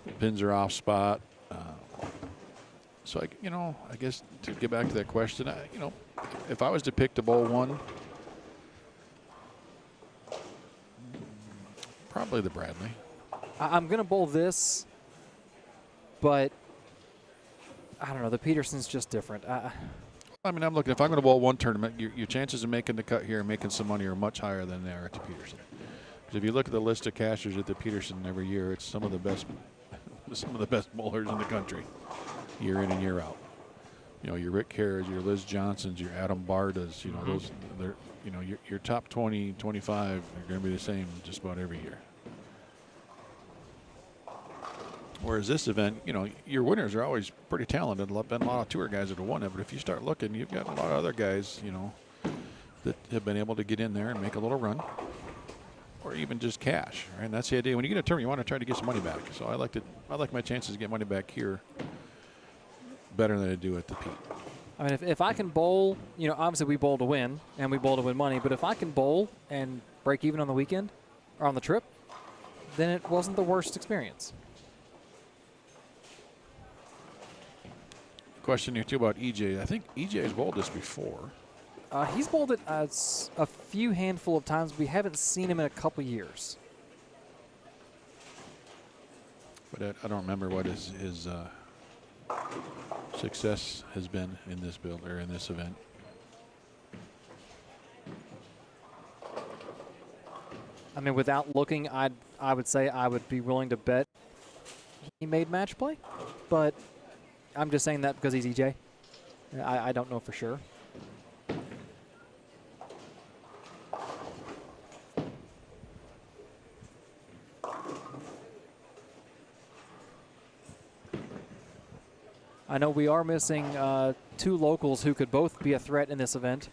The pins are off spot. So, I guess to get back to that question, if I was to pick to bowl one, probably the Bradley. I'm going to bowl this, but I don't know. The Peterson's just different. I'm looking, if I'm going to bowl one tournament, your chances of making the cut here and making some money are much higher than they are at the Peterson. Because if you look at the list of cashers at the Peterson every year, it's some of the best bowlers in the country, year in and year out. You know, your Rick Harris, your Liz Johnsons, your Adam Bardas, those, they're, your top 20, 25 are going to be the same just about every year. Whereas this event, your winners are always pretty talented. There's been a lot of tour guys that have won it, but if you start looking, you've got a lot of other guys, that have been able to get in there and make a little run, or even just cash. Right? And that's the idea. When you get a tournament, you want to try to get some money back. So I like my chances to get money back here better than I do at the Pete. I mean, if I can bowl, obviously we bowl to win, and we bowl to win money. But if I can bowl and break even on the weekend or on the trip, then it wasn't the worst experience. Question here, too, about EJ. I think EJ has bowled this before. He's bowled it a few handful of times. We haven't seen him in a couple years. But I don't remember what his success has been in this build or in this event. I mean, without looking, I would say I would be willing to bet he made match play, but I'm just saying that because he's EJ. I don't know for sure. I know we are missing 2 locals who could both be a threat in this event.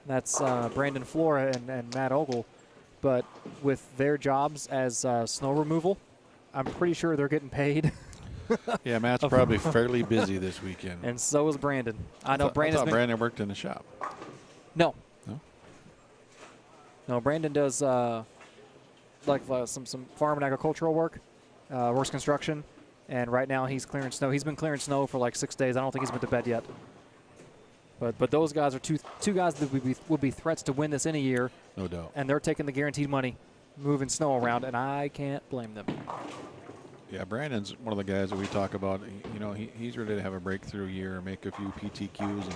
That's Brandon Flora and Matt Ogle. But with their jobs as snow removal, I'm pretty sure they're getting paid. Yeah, Matt's probably fairly busy this weekend. And so is Brandon. I thought Brandon worked in the shop. No. No? No, Brandon does some farm and agricultural work, works construction. And right now he's clearing snow. He's been clearing snow for like 6 days. I don't think he's been to bed yet. But those guys are two guys that would be threats to win this any year. No doubt. And they're taking the guaranteed money, moving snow around, and I can't blame them. Yeah, Brandon's one of the guys that we talk about. You know, he's ready to have a breakthrough year, make a few PTQs, and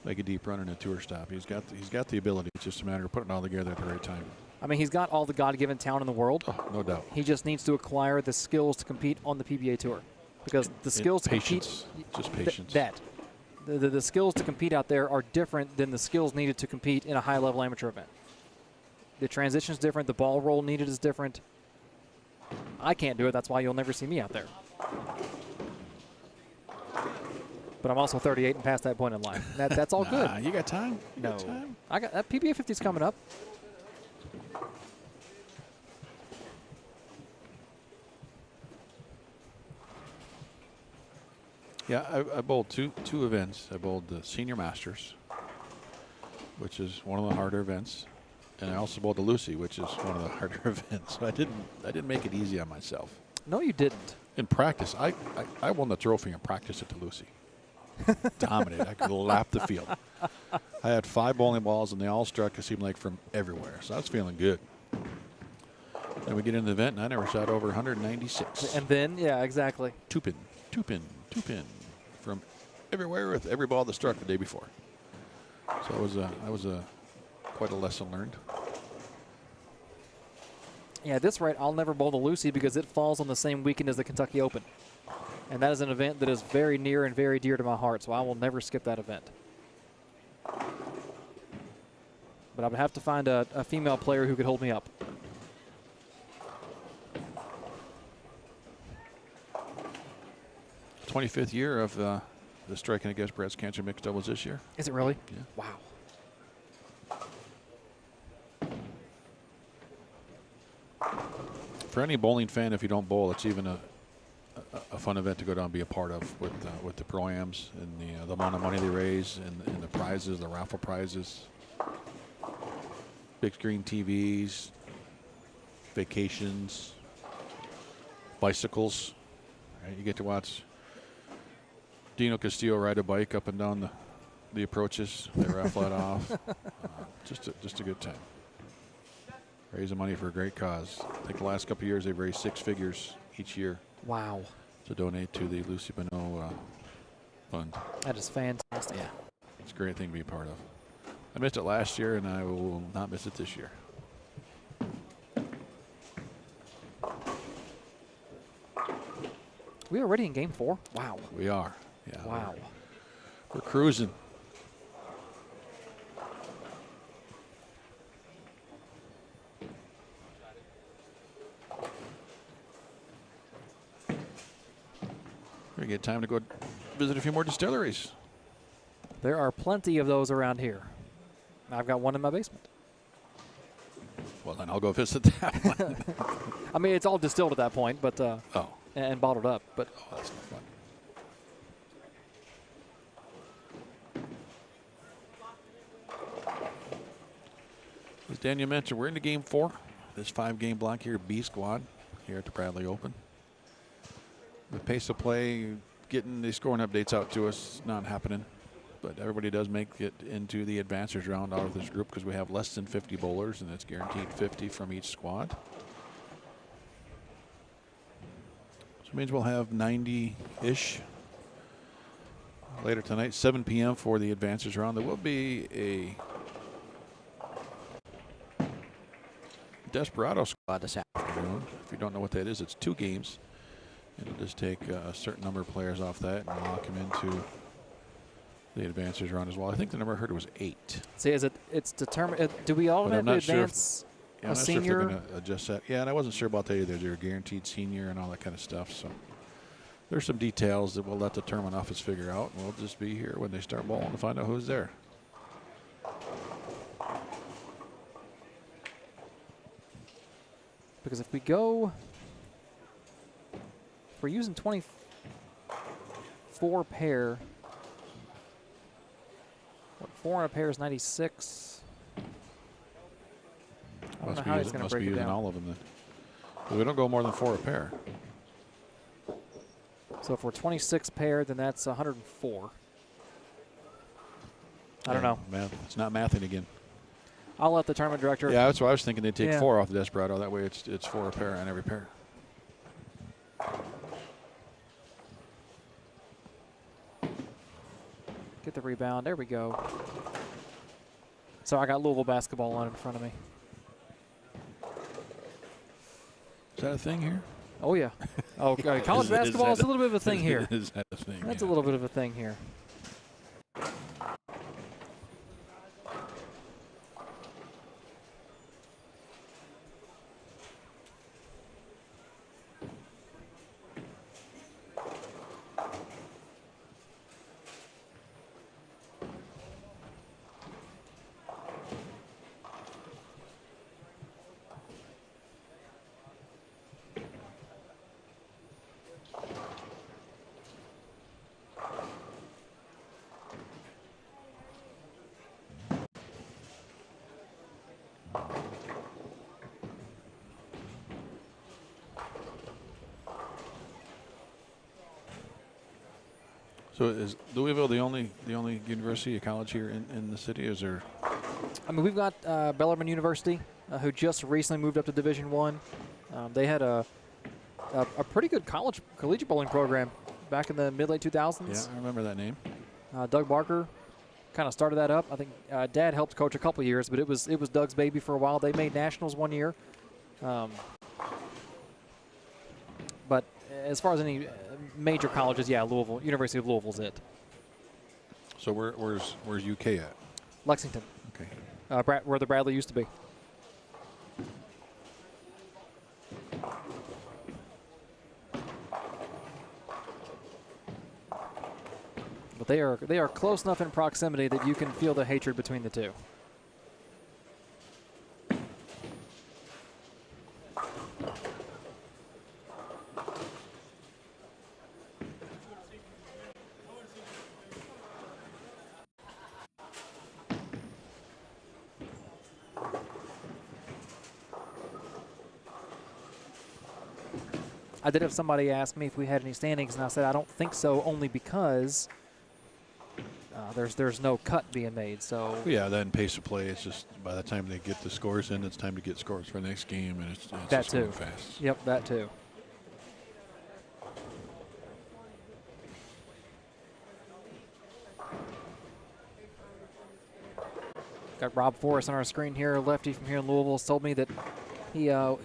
make a deep run in a tour stop. He's got the ability. It's just a matter of putting it all together at the right time. I mean, he's got all the God-given talent in the world. Oh, no doubt. He just needs to acquire the skills to compete on the PBA Tour, because the skills to patience, compete, just patience. The skills to compete out there are different than the skills needed to compete in a high-level amateur event. The transition is different. The ball roll needed is different. I can't do it. That's why you'll never see me out there. But I'm also 38 and past that point in life. That's all good. You got time? No. I got that PBA 50's coming up. Yeah, I bowled two events. I bowled the Senior Masters, which is one of the harder events, and I also bowled the Lucy, which is one of the harder events. So I didn't make it easy on myself. No, you didn't. In practice, I won the trophy in practice at the Lucy. Dominated. I could lap the field. I had 5 bowling balls, and they all struck, it seemed like, from everywhere. So I was feeling good. Then we get into the event, and I never shot over 196. And then, yeah, exactly. Two pin from everywhere with every ball that struck the day before. So that was quite a lesson learned. Yeah, at this rate, I'll never bowl the Lucy because it falls on the same weekend as the Kentucky Open. And that is an event that is very near and very dear to my heart, so I will never skip that event. But I would have to find a female player who could hold me up. The 25th year of the striking against breast cancer mixed doubles this year. Is it really? Yeah. Wow. For any bowling fan, if you don't bowl, it's even a fun event to go down and be a part of with the pro-ams and the amount of money they raise and the prizes, the raffle prizes, big screen TVs, vacations, bicycles. Right? You get to watch Dino Castillo ride a bike up and down the approaches. They raffle it off. Just a good time. Raising money for a great cause. I think the last couple of years they've raised 6 figures each year. Wow. To donate to the Lucy Bonneau fund. That is fantastic. Yeah. It's a great thing to be a part of. I missed it last year, and I will not miss it this year. We already in game 4? Wow. We are. Yeah. Wow. We're cruising. We get time to go visit a few more distilleries. There are plenty of those around here. I've got one in my basement. Well, then I'll go visit that one. I mean, it's all distilled at that point, but and bottled up. But That's no fun. As Daniel mentioned, we're into game 4. This 5-game block here, B squad, here at the Bradley Open. The pace of play, getting the scoring updates out to us, not happening. But everybody does make it into the advancers round out of this group because we have less than 50 bowlers, and it's guaranteed 50 from each squad. So it means we'll have 90-ish later tonight, 7 p.m. for the advancers round. There will be a Desperado squad this afternoon. If you don't know what that is, it's 2 games. It'll just take a certain number of players off that and lock them into the advancers round as well. I think the number I heard was 8. see, it's determined. Do we automatically advance I'm a not senior? sure if they're going to adjust that. Yeah, and I wasn't sure about that either. They're a guaranteed senior and all that kind of stuff. So there's some details that we'll let the tournament office figure out. And we'll just be here when they start bowling to find out who's there. Because if we're using 24 pair, what, 4 in a pair is 96. I don't know how he's going to break it down. All of them then. But we don't go more than 4 a pair. So if we're 26 pair, then that's 104. I don't know. Math. It's not mathing again. I'll let the tournament director. Yeah, that's what I was thinking. They'd take 4 off the Desperado. That way it's 4 a pair on every pair. rebound. There we go. So I got Louisville basketball on in front of me. Is that a thing here? Oh, yeah. Oh, college basketball is a little bit of a thing here. Is that a thing? That's a little bit of a thing here. So is Louisville the only university or college here in the city? Is there? I mean, we've got Bellarmine University, who just recently moved up to Division I. They had a pretty good collegiate bowling program back in the mid-late 2000s. Yeah, I remember that name. Doug Barker kind of started that up. I think Dad helped coach a couple years, but it was Doug's baby for a while. They made nationals one year. But as far as any major colleges, yeah, Louisville, University of Louisville's it. So where's UK at? Lexington. Okay. Where the Bradley used to be. But they are close enough in proximity that you can feel the hatred between the two. I did have somebody ask me if we had any standings, and I said I don't think so, only because there's no cut being made. So yeah, then pace of play. It's just by the time they get the scores in, it's time to get scores for the next game, and it's that just too. going fast. Yep, that too. Got Rob Forrest on our screen here, lefty from here in Louisville, told me that he was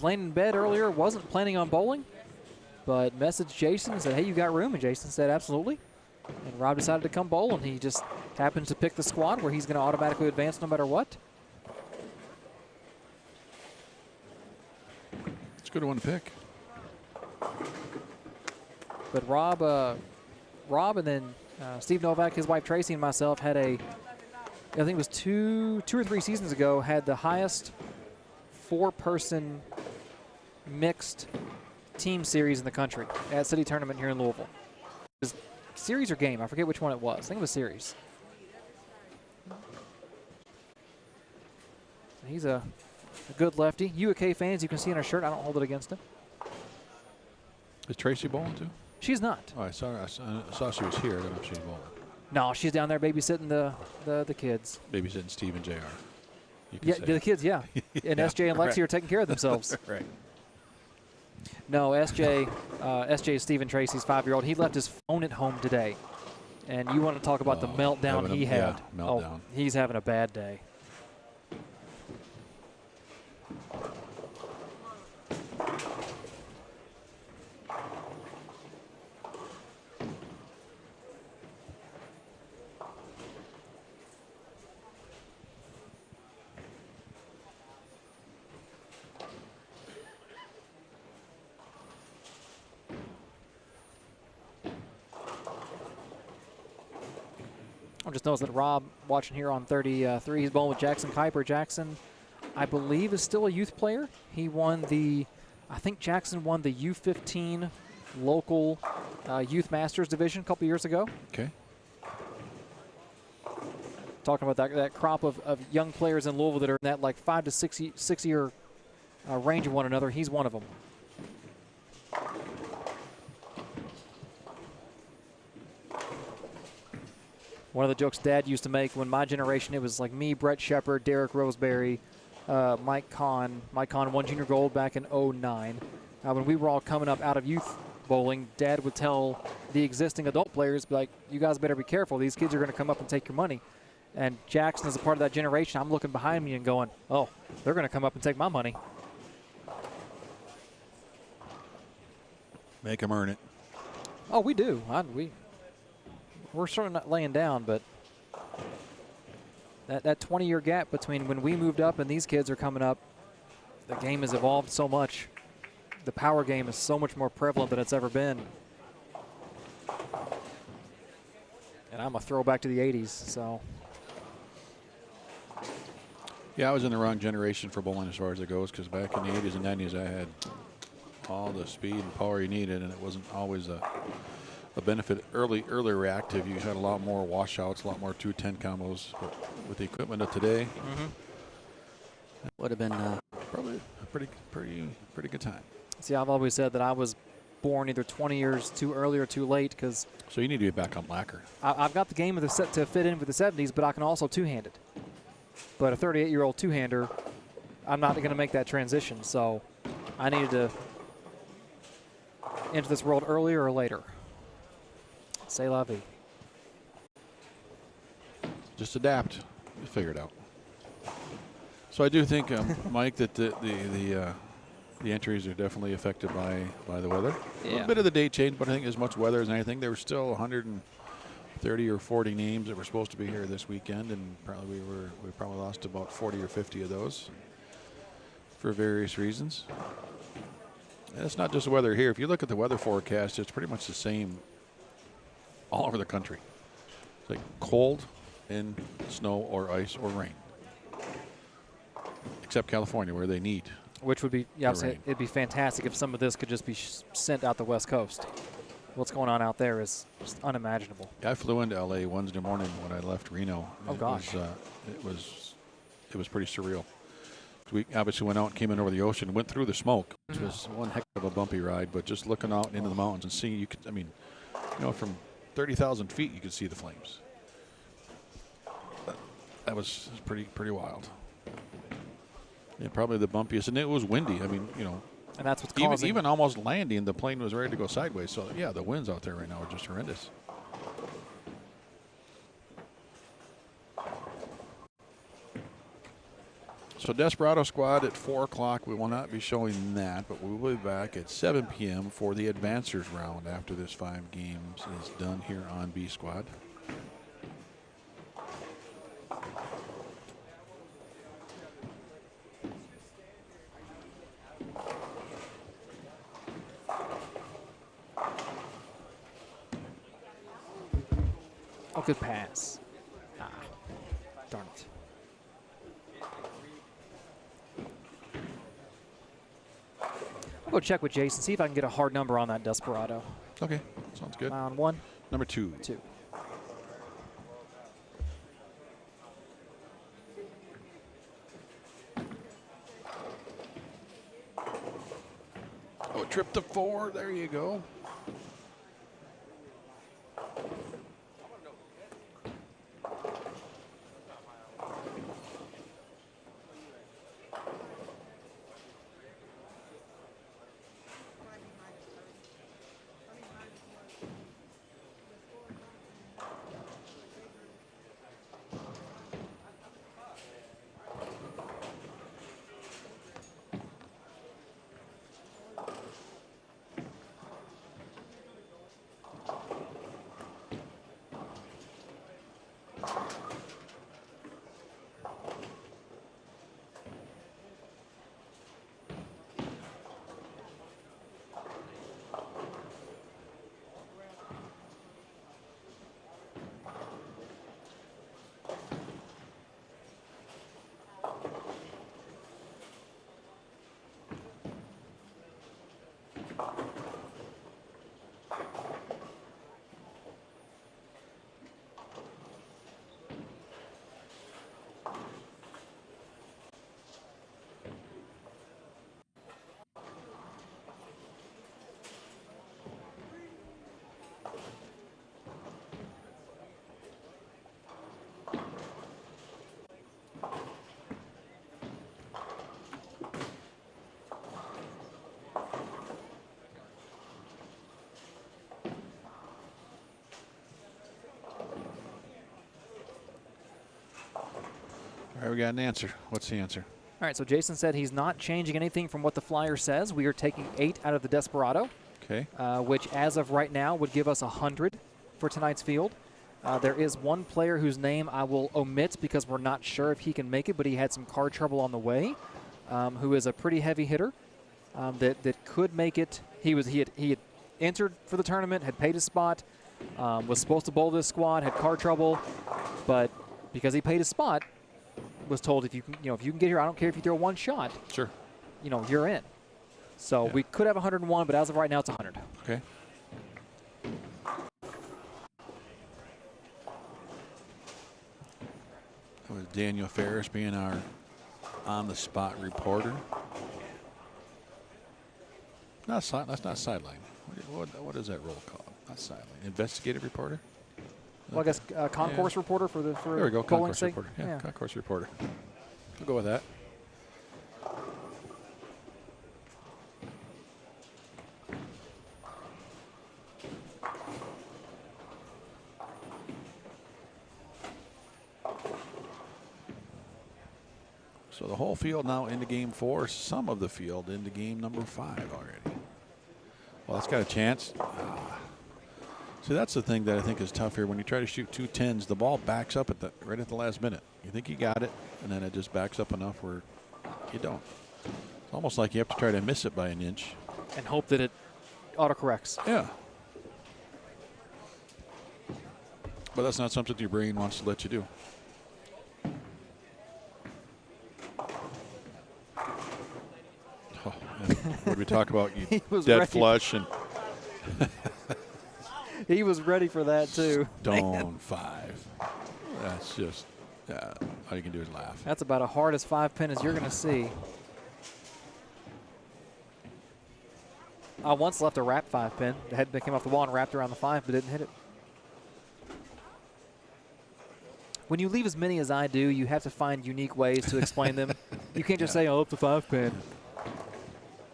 laying in bed earlier, wasn't planning on bowling, but messaged Jason and said, hey, you got room? And Jason said, absolutely. And Rob decided to come bowl, and he just happened to pick the squad where he's going to automatically advance no matter what. It's a good one to pick. But Rob and then Steve Novak, his wife Tracy, and myself had I think it was two or three seasons ago, had the highest four-person mixed team series in the country at City Tournament here in Louisville. It was series or game? I forget which one it was. I think it was series. He's a good lefty. UK fans, you can see in her shirt. I don't hold it against him. Is Tracy bowling too? She's not. Oh, I saw she was here. I don't know if she's bowling. No, she's down there babysitting the kids. Babysitting Steve and JR. Yeah, the kids, yeah. And Yeah, SJ and Lexi are taking care of themselves. Right. No, SJ is Stephen Tracy's 5-year-old. He left his phone at home today. And you want to talk about the meltdown he had. Yeah, meltdown. Oh, he's having a bad day. I just noticed that Rob, watching here on 33, he's bowling with Jackson Kuiper. Jackson, I believe, is still a youth player. He won I think Jackson won the U15 local youth masters division a couple years ago. Okay. Talking about that crop of young players in Louisville that are in that like 5 to 6 year range of one another. He's one of them. One of the jokes Dad used to make when my generation, it was like me, Brett Shepard, Derek Roseberry, Mike Kahn. Mike Kahn won junior gold back in '09. When we were all coming up out of youth bowling, Dad would tell the existing adult players, be like, you guys better be careful. These kids are going to come up and take your money. And Jackson is a part of that generation. I'm looking behind me and going, oh, they're going to come up and take my money. Make them earn it. Oh, we do. We're certainly not laying down, but that 20-year gap between when we moved up and these kids are coming up, the game has evolved so much. The power game is so much more prevalent than it's ever been. And I'm a throwback to the 80s, so. Yeah, I was in the wrong generation for bowling as far as it goes, because back in the 80s and 90s, I had all the speed and power you needed, and it wasn't always a benefit. Early reactive, you had a lot more washouts, a lot more 210 combos. But with the equipment of today, Would have been probably a pretty good time. See, I've always said that I was born either 20 years too early or too late, because So you need to be back on lacquer. I've got the game of the set to fit in with the 70s, but I can also two-hand it. But a 38-year-old two-hander, I'm not going to make that transition. So I needed to enter this world earlier or later. C'est la vie. Just adapt. You figure it out. So I do think, Mike, that the entries are definitely affected by the weather. A little bit of the date change, but I think as much weather as anything. There were still 130 or 40 names that were supposed to be here this weekend, and we probably lost about 40 or 50 of those for various reasons. And it's not just the weather here. If you look at the weather forecast, it's pretty much the same all over the country. It's like cold and snow or ice or rain, except California, where they need. Which would be, rain. it'd be fantastic if some of this could just be sent out the West Coast. What's going on out there is just unimaginable. I flew into LA Wednesday morning when I left Reno. Oh gosh, it was pretty surreal. We obviously went out and came in over the ocean, went through the smoke, which was one heck of a bumpy ride. But just looking out into the mountains and seeing, from 30,000 feet you could see the flames. That was pretty wild. Yeah, probably the bumpiest, and it was windy. And that's what's causing. Even almost landing, the plane was ready to go sideways. So yeah, the winds out there right now are just horrendous. So Desperado squad at 4 o'clock. We will not be showing that, but we will be back at 7 p.m. for the advancers round after this 5 games is done here on B squad. Oh, good pass. Darn it. I'll go check with Jason, see if I can get a hard number on that Desperado. Okay, sounds good. On 1? Number 2. 2. Oh, trip to 4. There you go. All right, we got an answer. What's the answer? All right, so Jason said he's not changing anything from what the flyer says. We are taking 8 out of the Desperado, Okay. which as of right now would give us 100 for tonight's field. There is one player whose name I will omit because we're not sure if he can make it, but he had some car trouble on the way, who is a pretty heavy hitter that could make it. He had entered for the tournament, had paid his spot, was supposed to bowl this squad, had car trouble, but because he paid his spot, was told if you can get here, I don't care if you throw one shot. Sure. You're in. So we could have 101, but as of right now, it's 100. Okay. That was Daniel Ferris being our on-the-spot reporter. That's not sideline. What is that role called? Not sideline. Investigative reporter? Well, I guess concourse reporter for there we go. bowling Concourse sake. reporter. Yeah, concourse reporter. We'll go with that. So the whole field now into game 4, some of the field into game number 5 already. Well, that's got a chance. See, that's the thing that I think is tough here. When you try to shoot 2 10s, the ball backs up right at the last minute. You think you got it, and then it just backs up enough where you don't. It's almost like you have to try to miss it by an inch. And hope that it autocorrects. Yeah. But that's not something your brain wants to let you do. Oh, what did we talk about? You dead ready. flush and He was ready for that, too. stone 5. That's just, all you can do is laugh. That's about as hard as 5-pin as you're going to see. I once left a wrap 5-pin. The head came off the wall and wrapped around the 5, but didn't hit it. When you leave as many as I do, you have to find unique ways to explain them. You can't just say, oh, it's a 5-pin.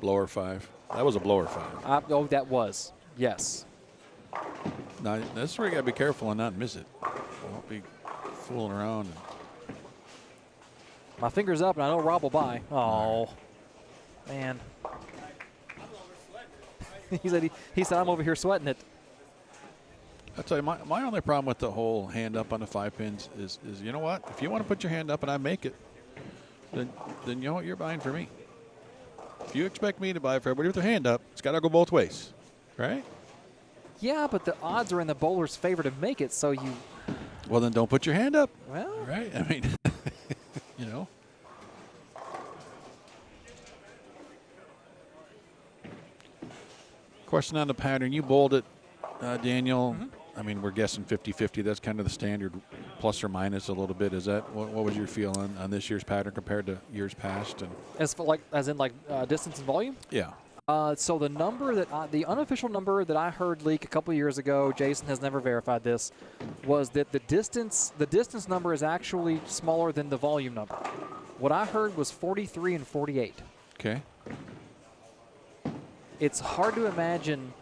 Blower 5. That was a blower 5. Oh, that was. Yes. Now, this is where you got to be careful and not miss it. Don't be fooling around. My finger's up, and I know Rob will buy. Oh, man. he said I'm over here sweating it. I'll tell you, my only problem with the whole hand up on the 5-pins is you know what? If you want to put your hand up and I make it, then you know what? You're buying for me. If you expect me to buy for everybody with their hand up, it's got to go both ways, right? Yeah, but the odds are in the bowler's favor to make it, so you... Well, then don't put your hand up. Well... Right? I mean, you know. Question on the pattern. You bowled it, Daniel. Mm-hmm. I mean, we're guessing 50-50. That's kind of the standard, plus or minus a little bit. Is that what was your feel on this year's pattern compared to years past? And As in distance and volume? yeah. So the number the unofficial number that I heard leak a couple years ago, Jason has never verified this, was that the distance number is actually smaller than the volume number. What I heard was 43 and 48. Okay. It's hard to imagine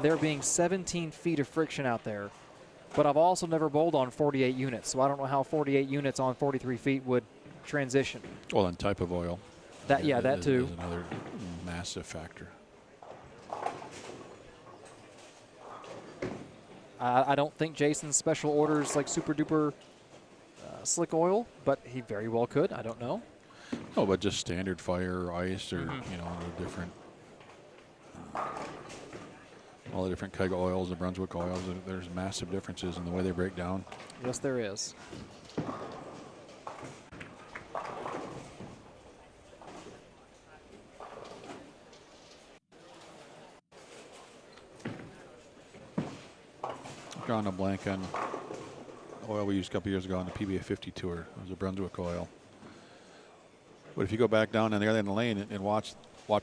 there being 17 feet of friction out there, but I've also never bowled on 48 units, so I don't know how 48 units on 43 feet would transition. Well, and type of oil. That too. Is another massive factor. I don't think Jason's special orders like super duper slick oil, but he very well could. I don't know. No, but just standard fire or ice or the different. All the different keg oils, the Brunswick oils, there's massive differences in the way they break down. Yes, there is. Drawing a blank on oil we used a couple years ago on the PBA 50 tour. It was a Brunswick oil. But if you go back down on the other end of the lane and watch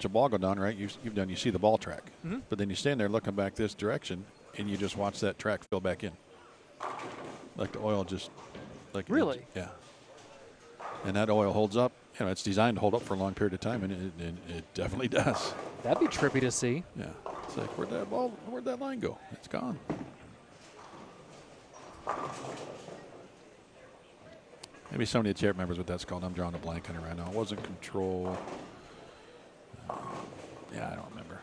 a ball go down, right? You see the ball track. Mm-hmm. But then you stand there looking back this direction, and you just watch that track fill back in. Like the oil just like really? Yeah. And that oil holds up. It's designed to hold up for a long period of time, and it definitely does. That'd be trippy to see. Yeah. It's like, where'd that line go? It's gone. Maybe somebody in the chat remembers what that's called. I'm drawing a blank on it right now. It wasn't control. Yeah, I don't remember.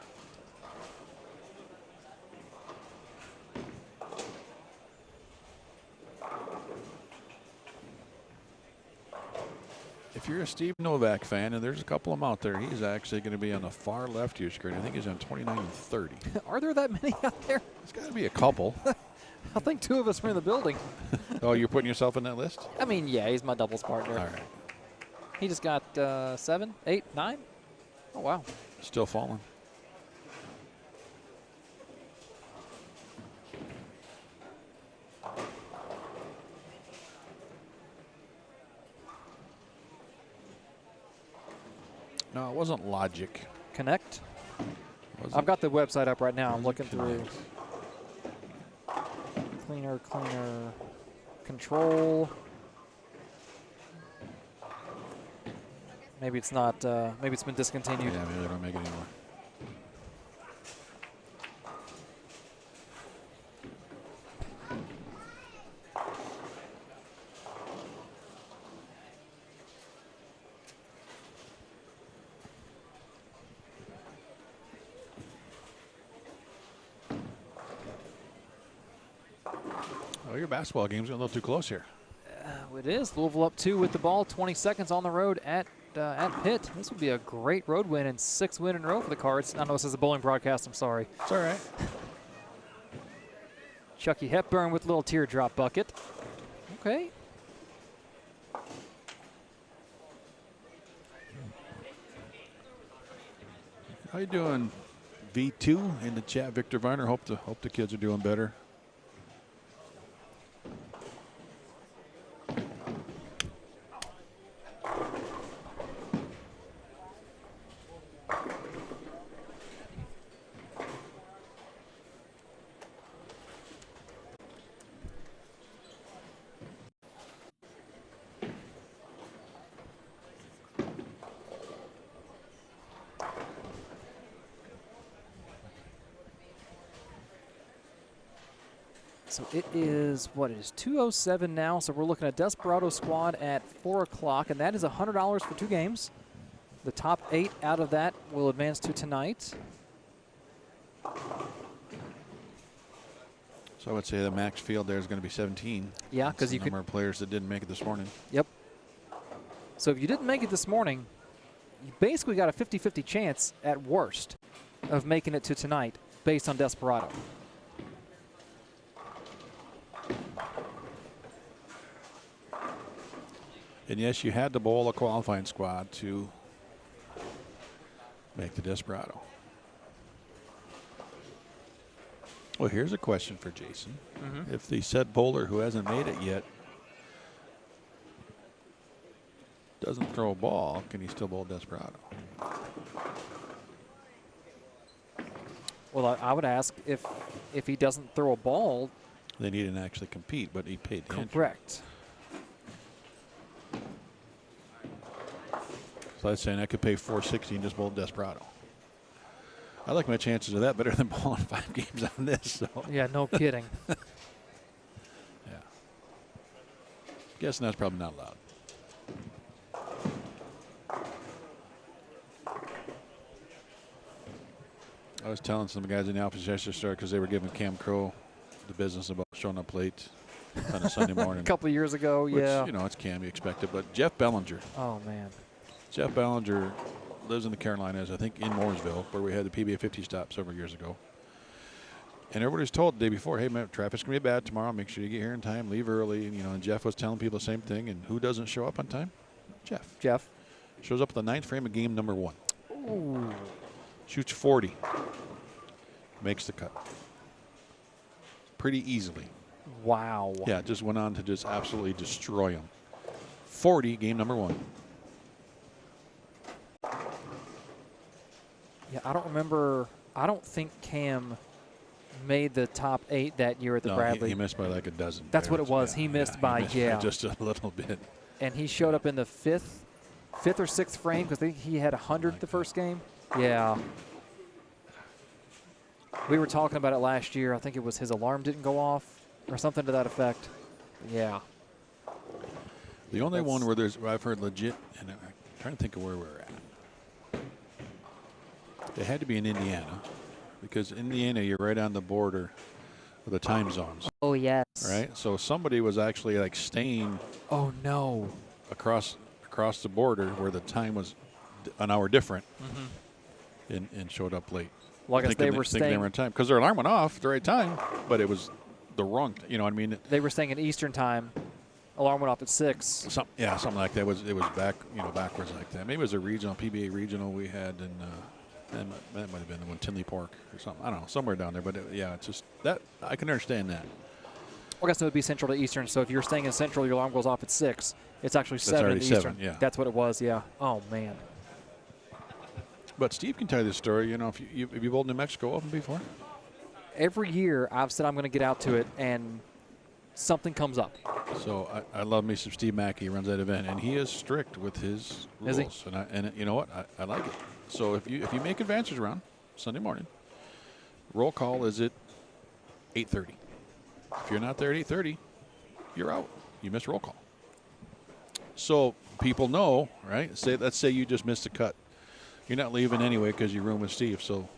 If you're a Steve Novak fan, and there's a couple of them out there, he's actually going to be on the far left of your screen. I think he's on 29 and 30. Are there that many out there? There's got to be a couple. I think 2 of us were in the building. Oh, you're putting yourself in that list? I mean, yeah, he's my doubles partner. All right. He just got 7, 8, 9. Oh, wow. Still falling. No, it wasn't Logic. Connect. Was I've it? got the website up right now. I'm Was it looking through. Connect? Cleaner. Control. Maybe it's not. Maybe it's been discontinued. Yeah, maybe they don't make it anymore. Oh, your basketball game's getting a little too close here. It is. Louisville up 2 with the ball. 20 seconds on the road at Pitt. This would be a great road win and 6th win in a row for the Cards. I know this is a bowling broadcast. I'm sorry. It's all right. Chucky Hepburn with a little teardrop bucket. Okay. How you doing, V2 in the chat? Victor Viner. Hope the kids are doing better. So it is, what, it is 2:07 now, so we're looking at Desperado squad at 4 o'clock, and that is $100 for 2 games. The top 8 out of that will advance to tonight. So I would say the max field there is going to be 17. Yeah, because you could. Number of players that didn't make it this morning. Yep. So if you didn't make it this morning, you basically got a 50-50 chance at worst of making it to tonight based on Desperado. And yes, you had to bowl a qualifying squad to make the Desperado. Well, here's a question for Jason. If the said bowler who hasn't made it yet doesn't throw a ball, can he still bowl Desperado? Well, I would ask if he doesn't throw a ball. Then he didn't actually compete, but he paid the entry. Correct. So that's saying I could pay $460 and just bowl Desperado. I like my chances of that better than bowling 5 games on this. So. Yeah, no kidding. Yeah. Guessing that's probably not allowed. I was telling some guys in the office yesterday because they were giving Cam Crow the business about showing up late on a Sunday morning. A couple of years ago, which, yeah. you know, it's Cam, you expect it. But Jeff Bellinger. Oh, man. Jeff Bellinger lives in the Carolinas, I think in Mooresville, where we had the PBA 50 stop several years ago. And everybody was told the day before, hey, man, traffic's going to be bad tomorrow. Make sure you get here in time. Leave early. And, you know, and Jeff was telling people the same thing. And who doesn't show up on time? Jeff. Shows up at the 9th frame of game number 1. Ooh. Shoots 40. Makes the cut. Pretty easily. Wow. Yeah, just went on to just absolutely destroy him. 40, game number 1. Yeah, I don't remember. I don't think Cam made the top 8 that year at the Bradley. He missed by like a dozen. That's what it was. Yeah, he missed by just a little bit. And he showed up in the 5th or 6th frame because he had 100 the first game. Yeah. We were talking about it last year. I think it was his alarm didn't go off or something to that effect. Yeah. The only one where I've heard legit, and I'm trying to think of where we're at. It had to be in Indiana, because Indiana, you're right on the border of the time zones. Oh, yes. Right? So somebody was actually like staying Oh, no. across the border where the time was an hour different and showed up late. Well, I guess Thinking they were thinking they staying. were on time because their alarm went off at the right time, but it was the wrong. You know what I mean? They were staying in Eastern time. Alarm went off at 6. Something like that. It was backwards like that. Maybe it was a regional PBA regional we had in. That might have been the one Tinley Park or something. I don't know, somewhere down there. But it's just that I can understand that. Well, I guess it would be Central to Eastern. So if you're staying in Central, your alarm goes off at 6. It's actually 7 already in 7, Eastern. yeah. That's what it was. Yeah. Oh man. But Steve can tell you this story. You know, if you've bowled New Mexico Open before. Every year I've said I'm going to get out to it, and something comes up. So I love me some Steve Mackey. He runs that event, and he is strict with his rules. Is he? And you know what? I like it. So if you make advances around Sunday morning, roll call is at 8:30. If you're not there at 8:30, you're out. You missed roll call. So people know, right? Let's say you just missed a cut. You're not leaving anyway because you room with Steve. So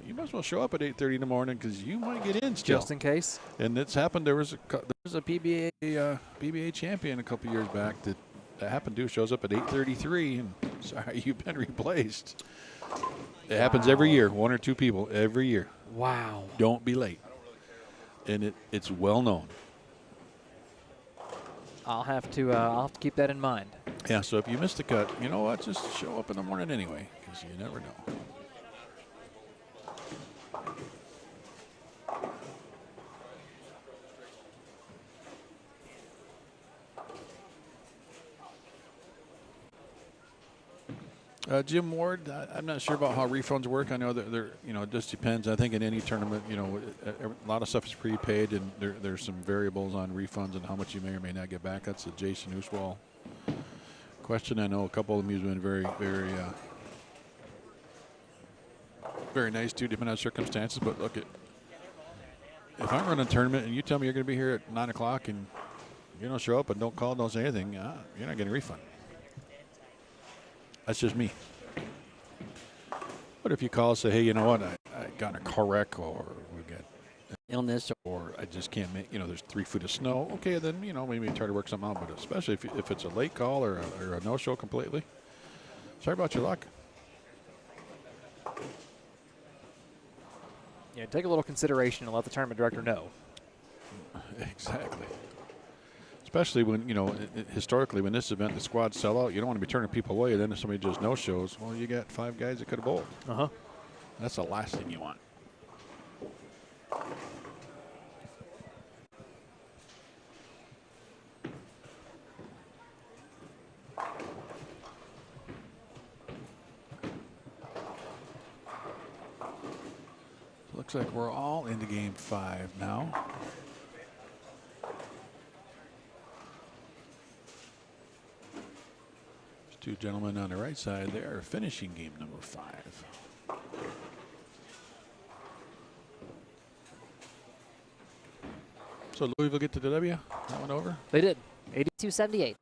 you might as well show up at 8:30 in the morning because you might get in still. Just in case. And it's happened. There was a PBA champion a couple years back that happened to shows up at 8:33 and sorry, you've been replaced. It happens every year, 1 or 2 people every year. Wow. Don't be late. And it's well known. I'll have to keep that in mind. Yeah, so if you missed the cut, you know what? Just show up in the morning anyway, because you never know. Jim Ward, I'm not sure about how refunds work. I know that it just depends. I think in any tournament, a lot of stuff is prepaid, and there's some variables on refunds and how much you may or may not get back. That's a Jason Uswall question. I know a couple of them have been very, very, very nice too, depending on circumstances. But look, if I'm running a tournament and you tell me you're going to be here at 9 o'clock and you don't show up and don't call, don't say anything, you're not getting a refund. That's just me. But if you call and say, hey, you know what, I got in a car wreck or we got illness or I just can't make, there's 3 feet of snow, okay, then, maybe try to work something out. But especially if it's a late call or a no-show completely, sorry about your luck. Yeah, take a little consideration and let the tournament director know. Exactly. Especially when, historically, when this event, the squads sell out, you don't want to be turning people away. Then if somebody just no-shows, well, you got 5 guys that could have bowled. That's the last thing you want. Looks like we're all into game 5 now. Two gentlemen on the right side there finishing game number 5. So Louisville get to the W? That one over? They did. 82-78.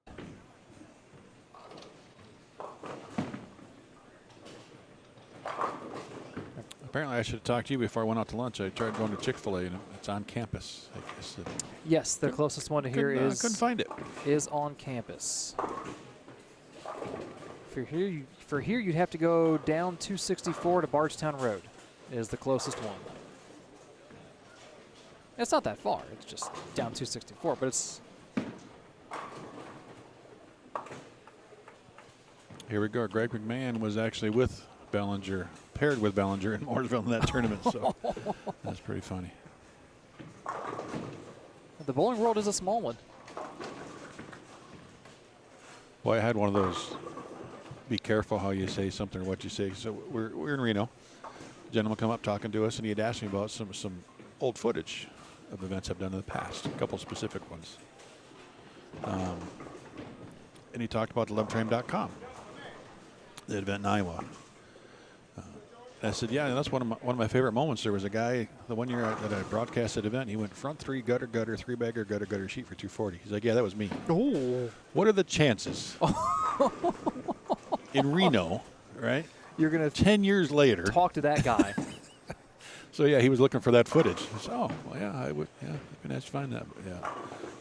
Apparently I should have talked to you before I went out to lunch. I tried going to Chick-fil-A and it's on campus. I guess Yes, the closest one to here I couldn't find it. is on campus. For here, you'd have to go down 264 to Bardstown Road. Is the closest one. It's not that far. It's just down 264, but it's. Here we go. Greg McMahon was actually with Bellinger, paired with Bellinger in Mooresville in that tournament. So that's pretty funny. The bowling world is a small one. Well, I had one of those. Be careful how you say something or what you say. So we're in Reno. A gentleman come up talking to us, and he had asked me about some old footage of events I've done in the past, a couple specific ones. And he talked about the LoveTrame.com, the event in Iowa. I said, yeah, that's one of my favorite moments. There was a guy, the one year that I broadcasted event, he went front 3, gutter, gutter, 3-bagger, gutter, gutter, sheet for 240. He's like, yeah, that was me. Oh. What are the chances in Reno, right? You're going to 10 years later. talk to that guy. So, yeah, he was looking for that footage. I said, oh, well, yeah, I would. Yeah, it'd be nice to find that. But, yeah,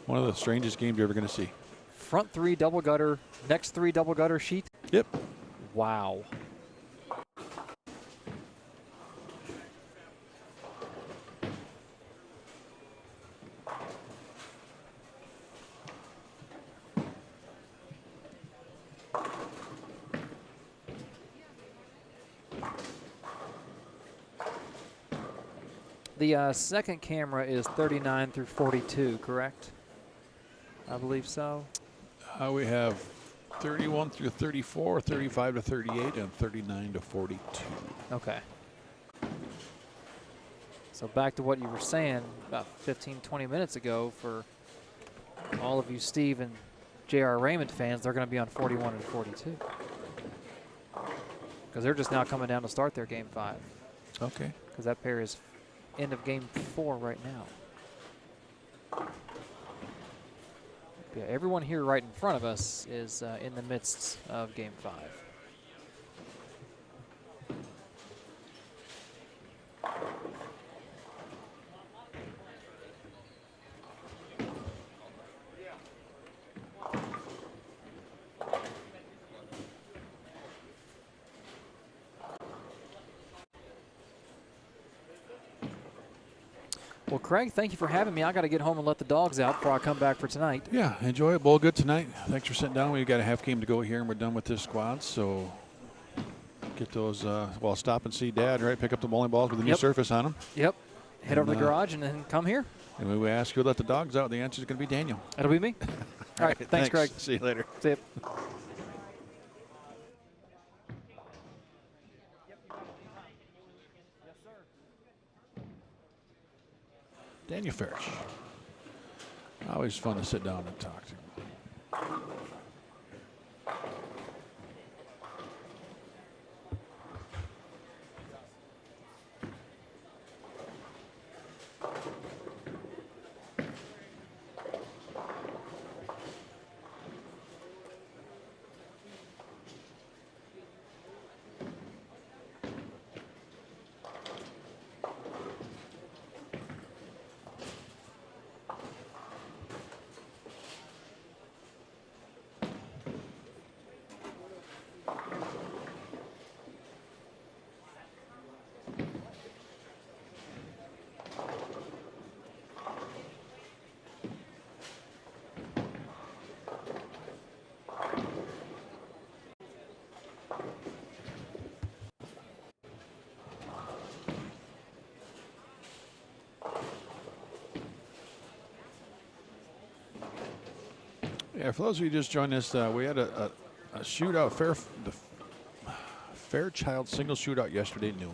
one of the strangest games you're ever going to see. Front 3 double gutter, next 3 double gutter sheet. Yep. Wow. The second camera is 39 through 42, correct? I believe so. We have 31 through 34, 35 to 38, and 39 to 42. Okay. So back to what you were saying about 15, 20 minutes ago, for all of you Steve and J.R. Raymond fans, they're going to be on 41 and 42. Because they're just now coming down to start their game 5. Okay. Because that pair is end of game 4 right now. Yeah, everyone here right in front of us is in the midst of game 5. Well, Craig, thank you for having me. I got to get home and let the dogs out before I come back for tonight. Yeah, enjoy it. Bowl good tonight. Thanks for sitting down. We've got a half game to go here, and we're done with this squad. So get those, well, stop and see Dad, right? Pick up the bowling balls with the new surface on them. Yep. Head over to the garage and then come here. And when we ask you to let the dogs out, the answer is going to be Daniel. That'll be me. All right. Thanks, Craig. See you later. See you. Daniel Ferris. Always fun to sit down and talk to him. Yeah, for those of you who just joined us, we had a shootout, the Fairchild single shootout yesterday at noon.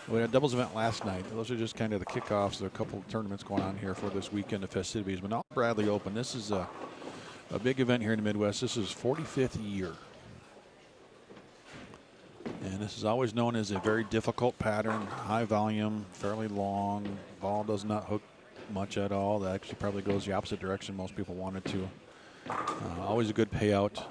We had a doubles event last night. Those are just kind of the kickoffs. There are a couple of tournaments going on here for this weekend of festivities. But now Bradley Open, this is a big event here in the Midwest. This is 45th year. And this is always known as a very difficult pattern, high volume, fairly long. Ball does not hook much at all. That actually probably goes the opposite direction most people want it to. Always a good payout.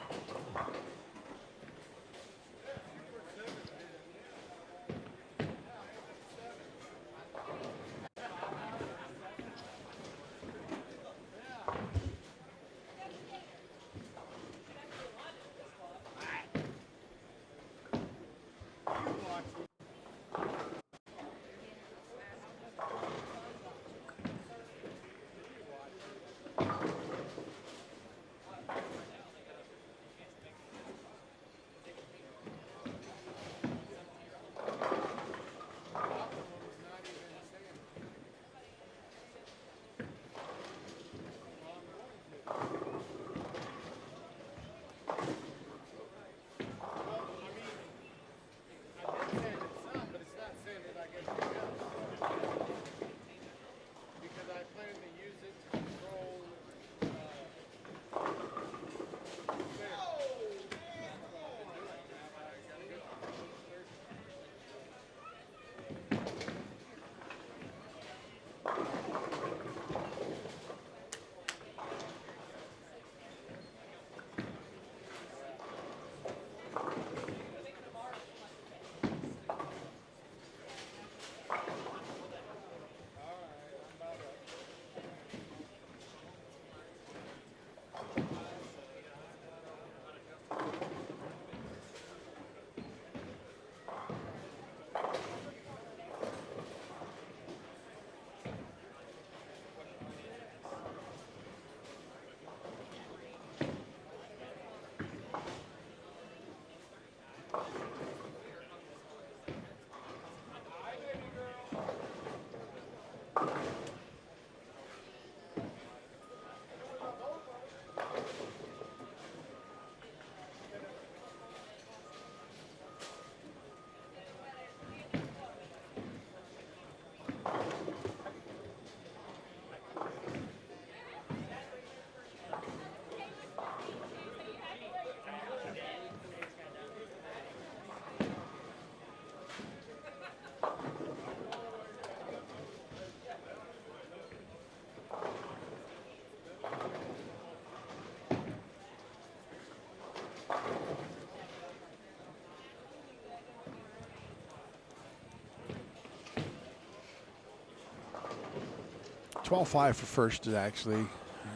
12-5 for first, actually.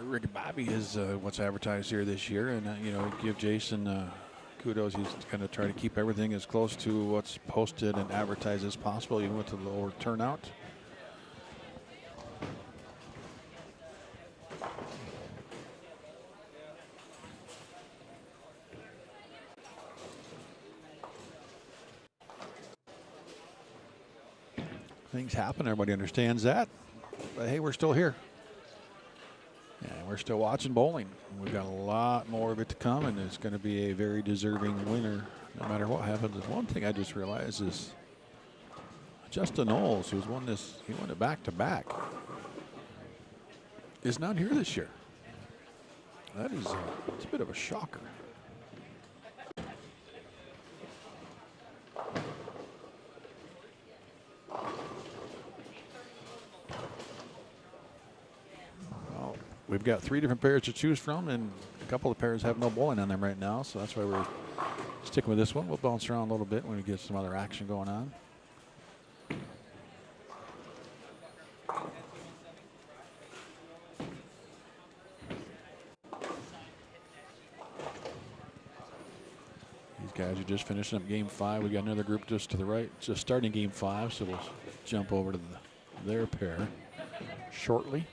Rick Bobby is what's advertised here this year, and you know, give Jason kudos. He's going to try to keep everything as close to what's posted and advertised as possible, even with the lower turnout. Things happen. Everybody understands that. But hey, we're still here. And we're still watching bowling. We've got a lot more of it to come, and it's going to be a very deserving winner no matter what happens. And one thing I just realized is Justin Knowles, who's won this, he won it back-to-back, is not here this year. That is it's a bit of a shocker. We've got 3 different pairs to choose from, and a couple of pairs have no bowling on them right now, so that's why we're sticking with this one. We'll bounce around a little bit when we get some other action going on. These guys are just finishing up game 5. We got another group just to the right, just starting game 5, so we'll jump over to their pair shortly.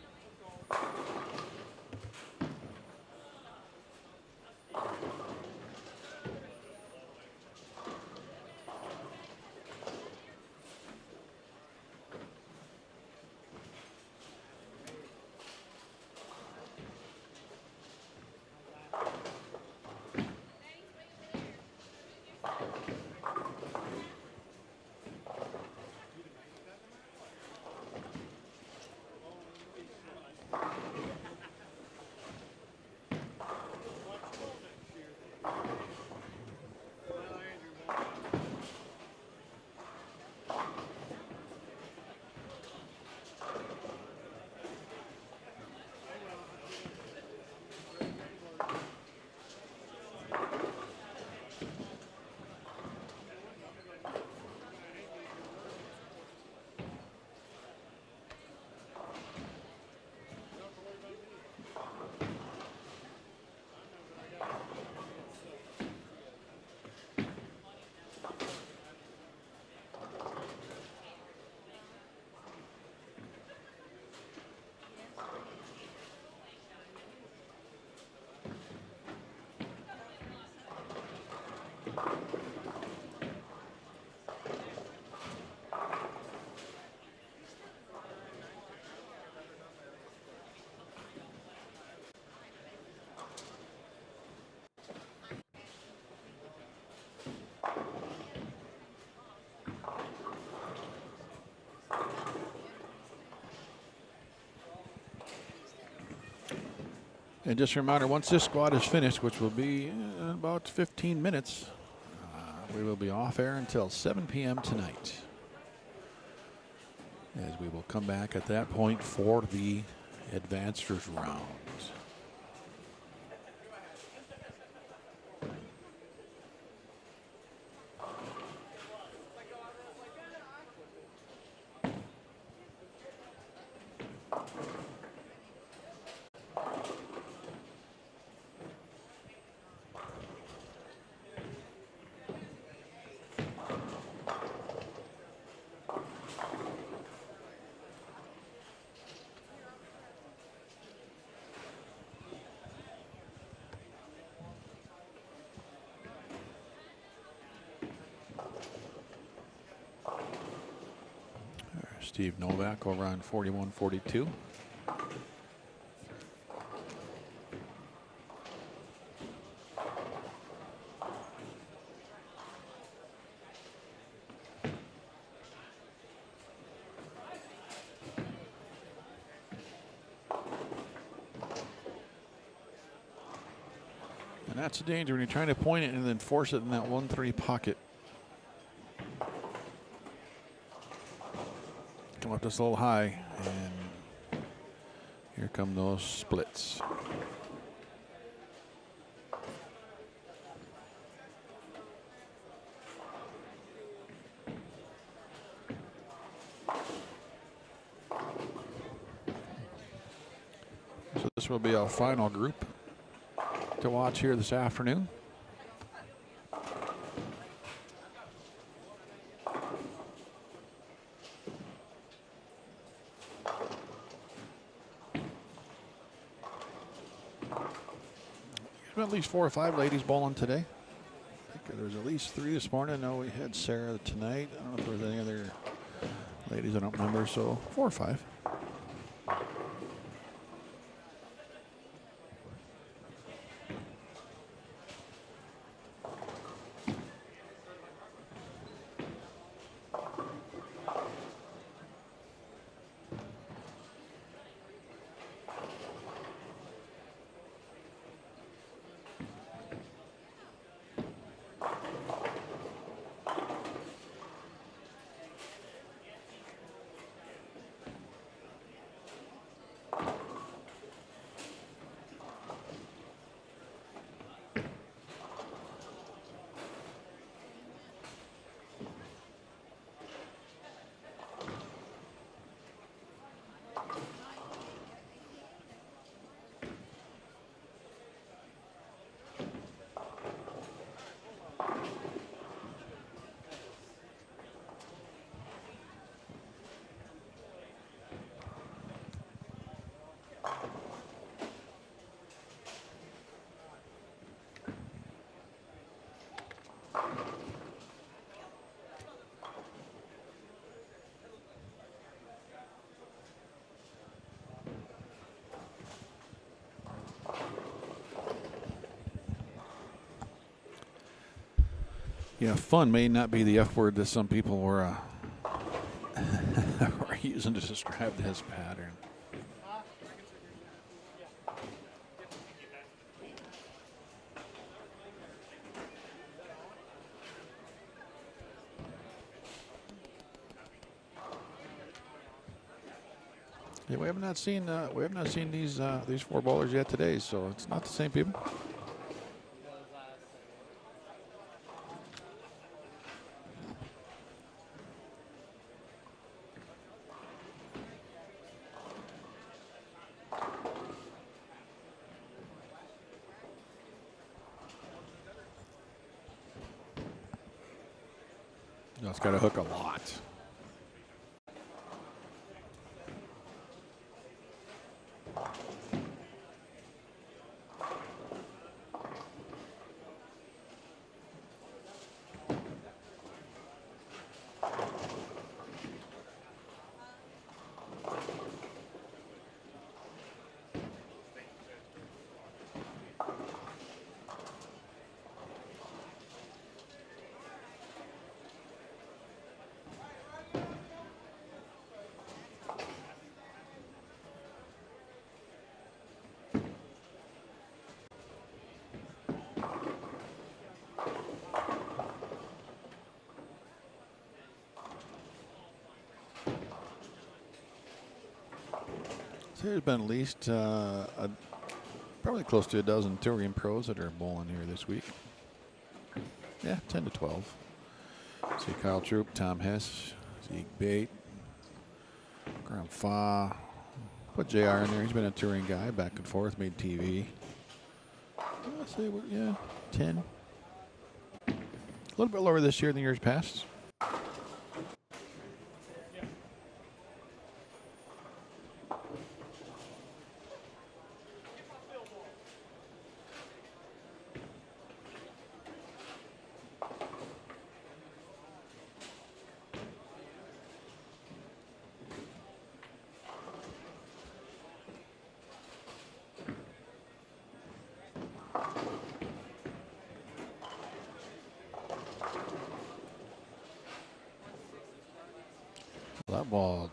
And just a reminder, once this squad is finished, which will be in about 15 minutes, we will be off air until 7 p.m. tonight. As we will come back at that point for the advancers round. Steve Novak over on 41-42. And that's the danger when you're trying to point it and then force it in that 1-3 pocket. Come up just a little high, and here come those splits. this will be our final group to watch here this afternoon. There's at least 4 or 5 ladies bowling today. I think there's at least 3 this morning. I know we had Sarah tonight. I don't know if there was any other ladies, I don't remember, so 4 or 5. Yeah, fun may not be the F word that some people were were using to describe this pattern. Yeah, we have not seen these 4 bowlers yet today, so it's not the same people. No, it's got to hook a lot. There's been at least probably close to a dozen touring pros that are bowling here this week. Yeah, 10 to 12. See Kyle Troop, Tom Hess, Zeke Bate, Graham Fa. Put JR in there. He's been a touring guy, back and forth, made TV. I'll say, yeah, 10. A little bit lower this year than years past. That ball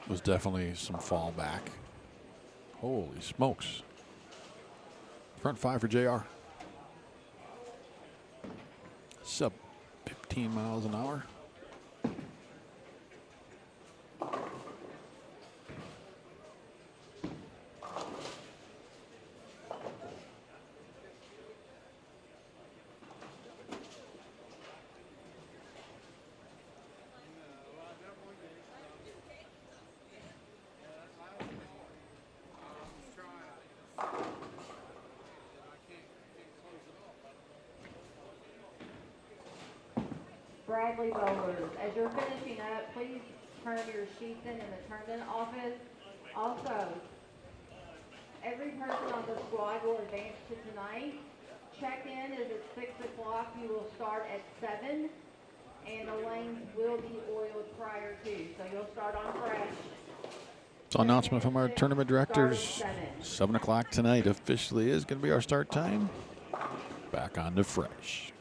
was definitely some fallback. Holy smokes. Front 5 for JR. Sub 15 miles an hour. Bradley bowlers. As you're finishing up, please turn your sheets in the turn-in office. Also, every person on the squad will advance to tonight. Check-in is at 6 o'clock. You will start at 7, and the lanes will be oiled prior to. So you'll start on fresh. So announcement from our tournament directors. 7 o'clock tonight officially is going to be our start time. Back on to fresh.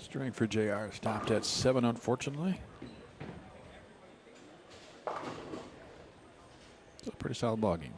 String for JR stopped at 7, unfortunately. It's a pretty solid ball game.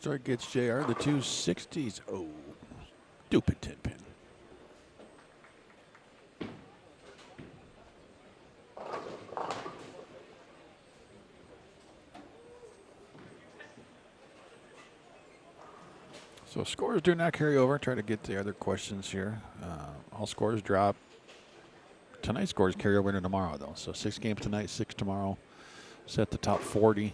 strike gets JR the 260s. Oh, stupid 10 pin. So scores do not carry over. Try to get the other questions here. All scores drop. Tonight's scores carry over into tomorrow, though. So 6 games tonight, 6 tomorrow. Set the top 40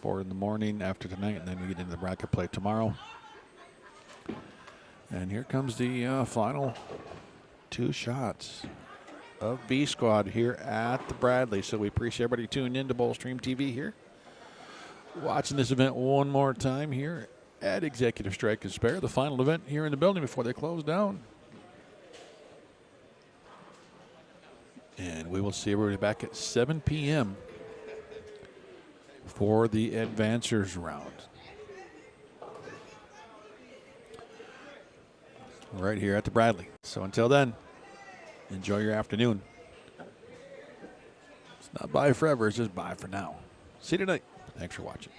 for in the morning after tonight, and then we get into the bracket play tomorrow. And here comes the final 2 shots of B Squad here at the Bradley. So we appreciate everybody tuning in to Bullstream TV here. Watching this event one more time here at Executive Strike and Spare, the final event here in the building before they close down. And we will see everybody back at 7 p.m. for the advancers round. Right here at the Bradley. So until then, enjoy your afternoon. It's not bye forever, it's just bye for now. See you tonight. Thanks for watching.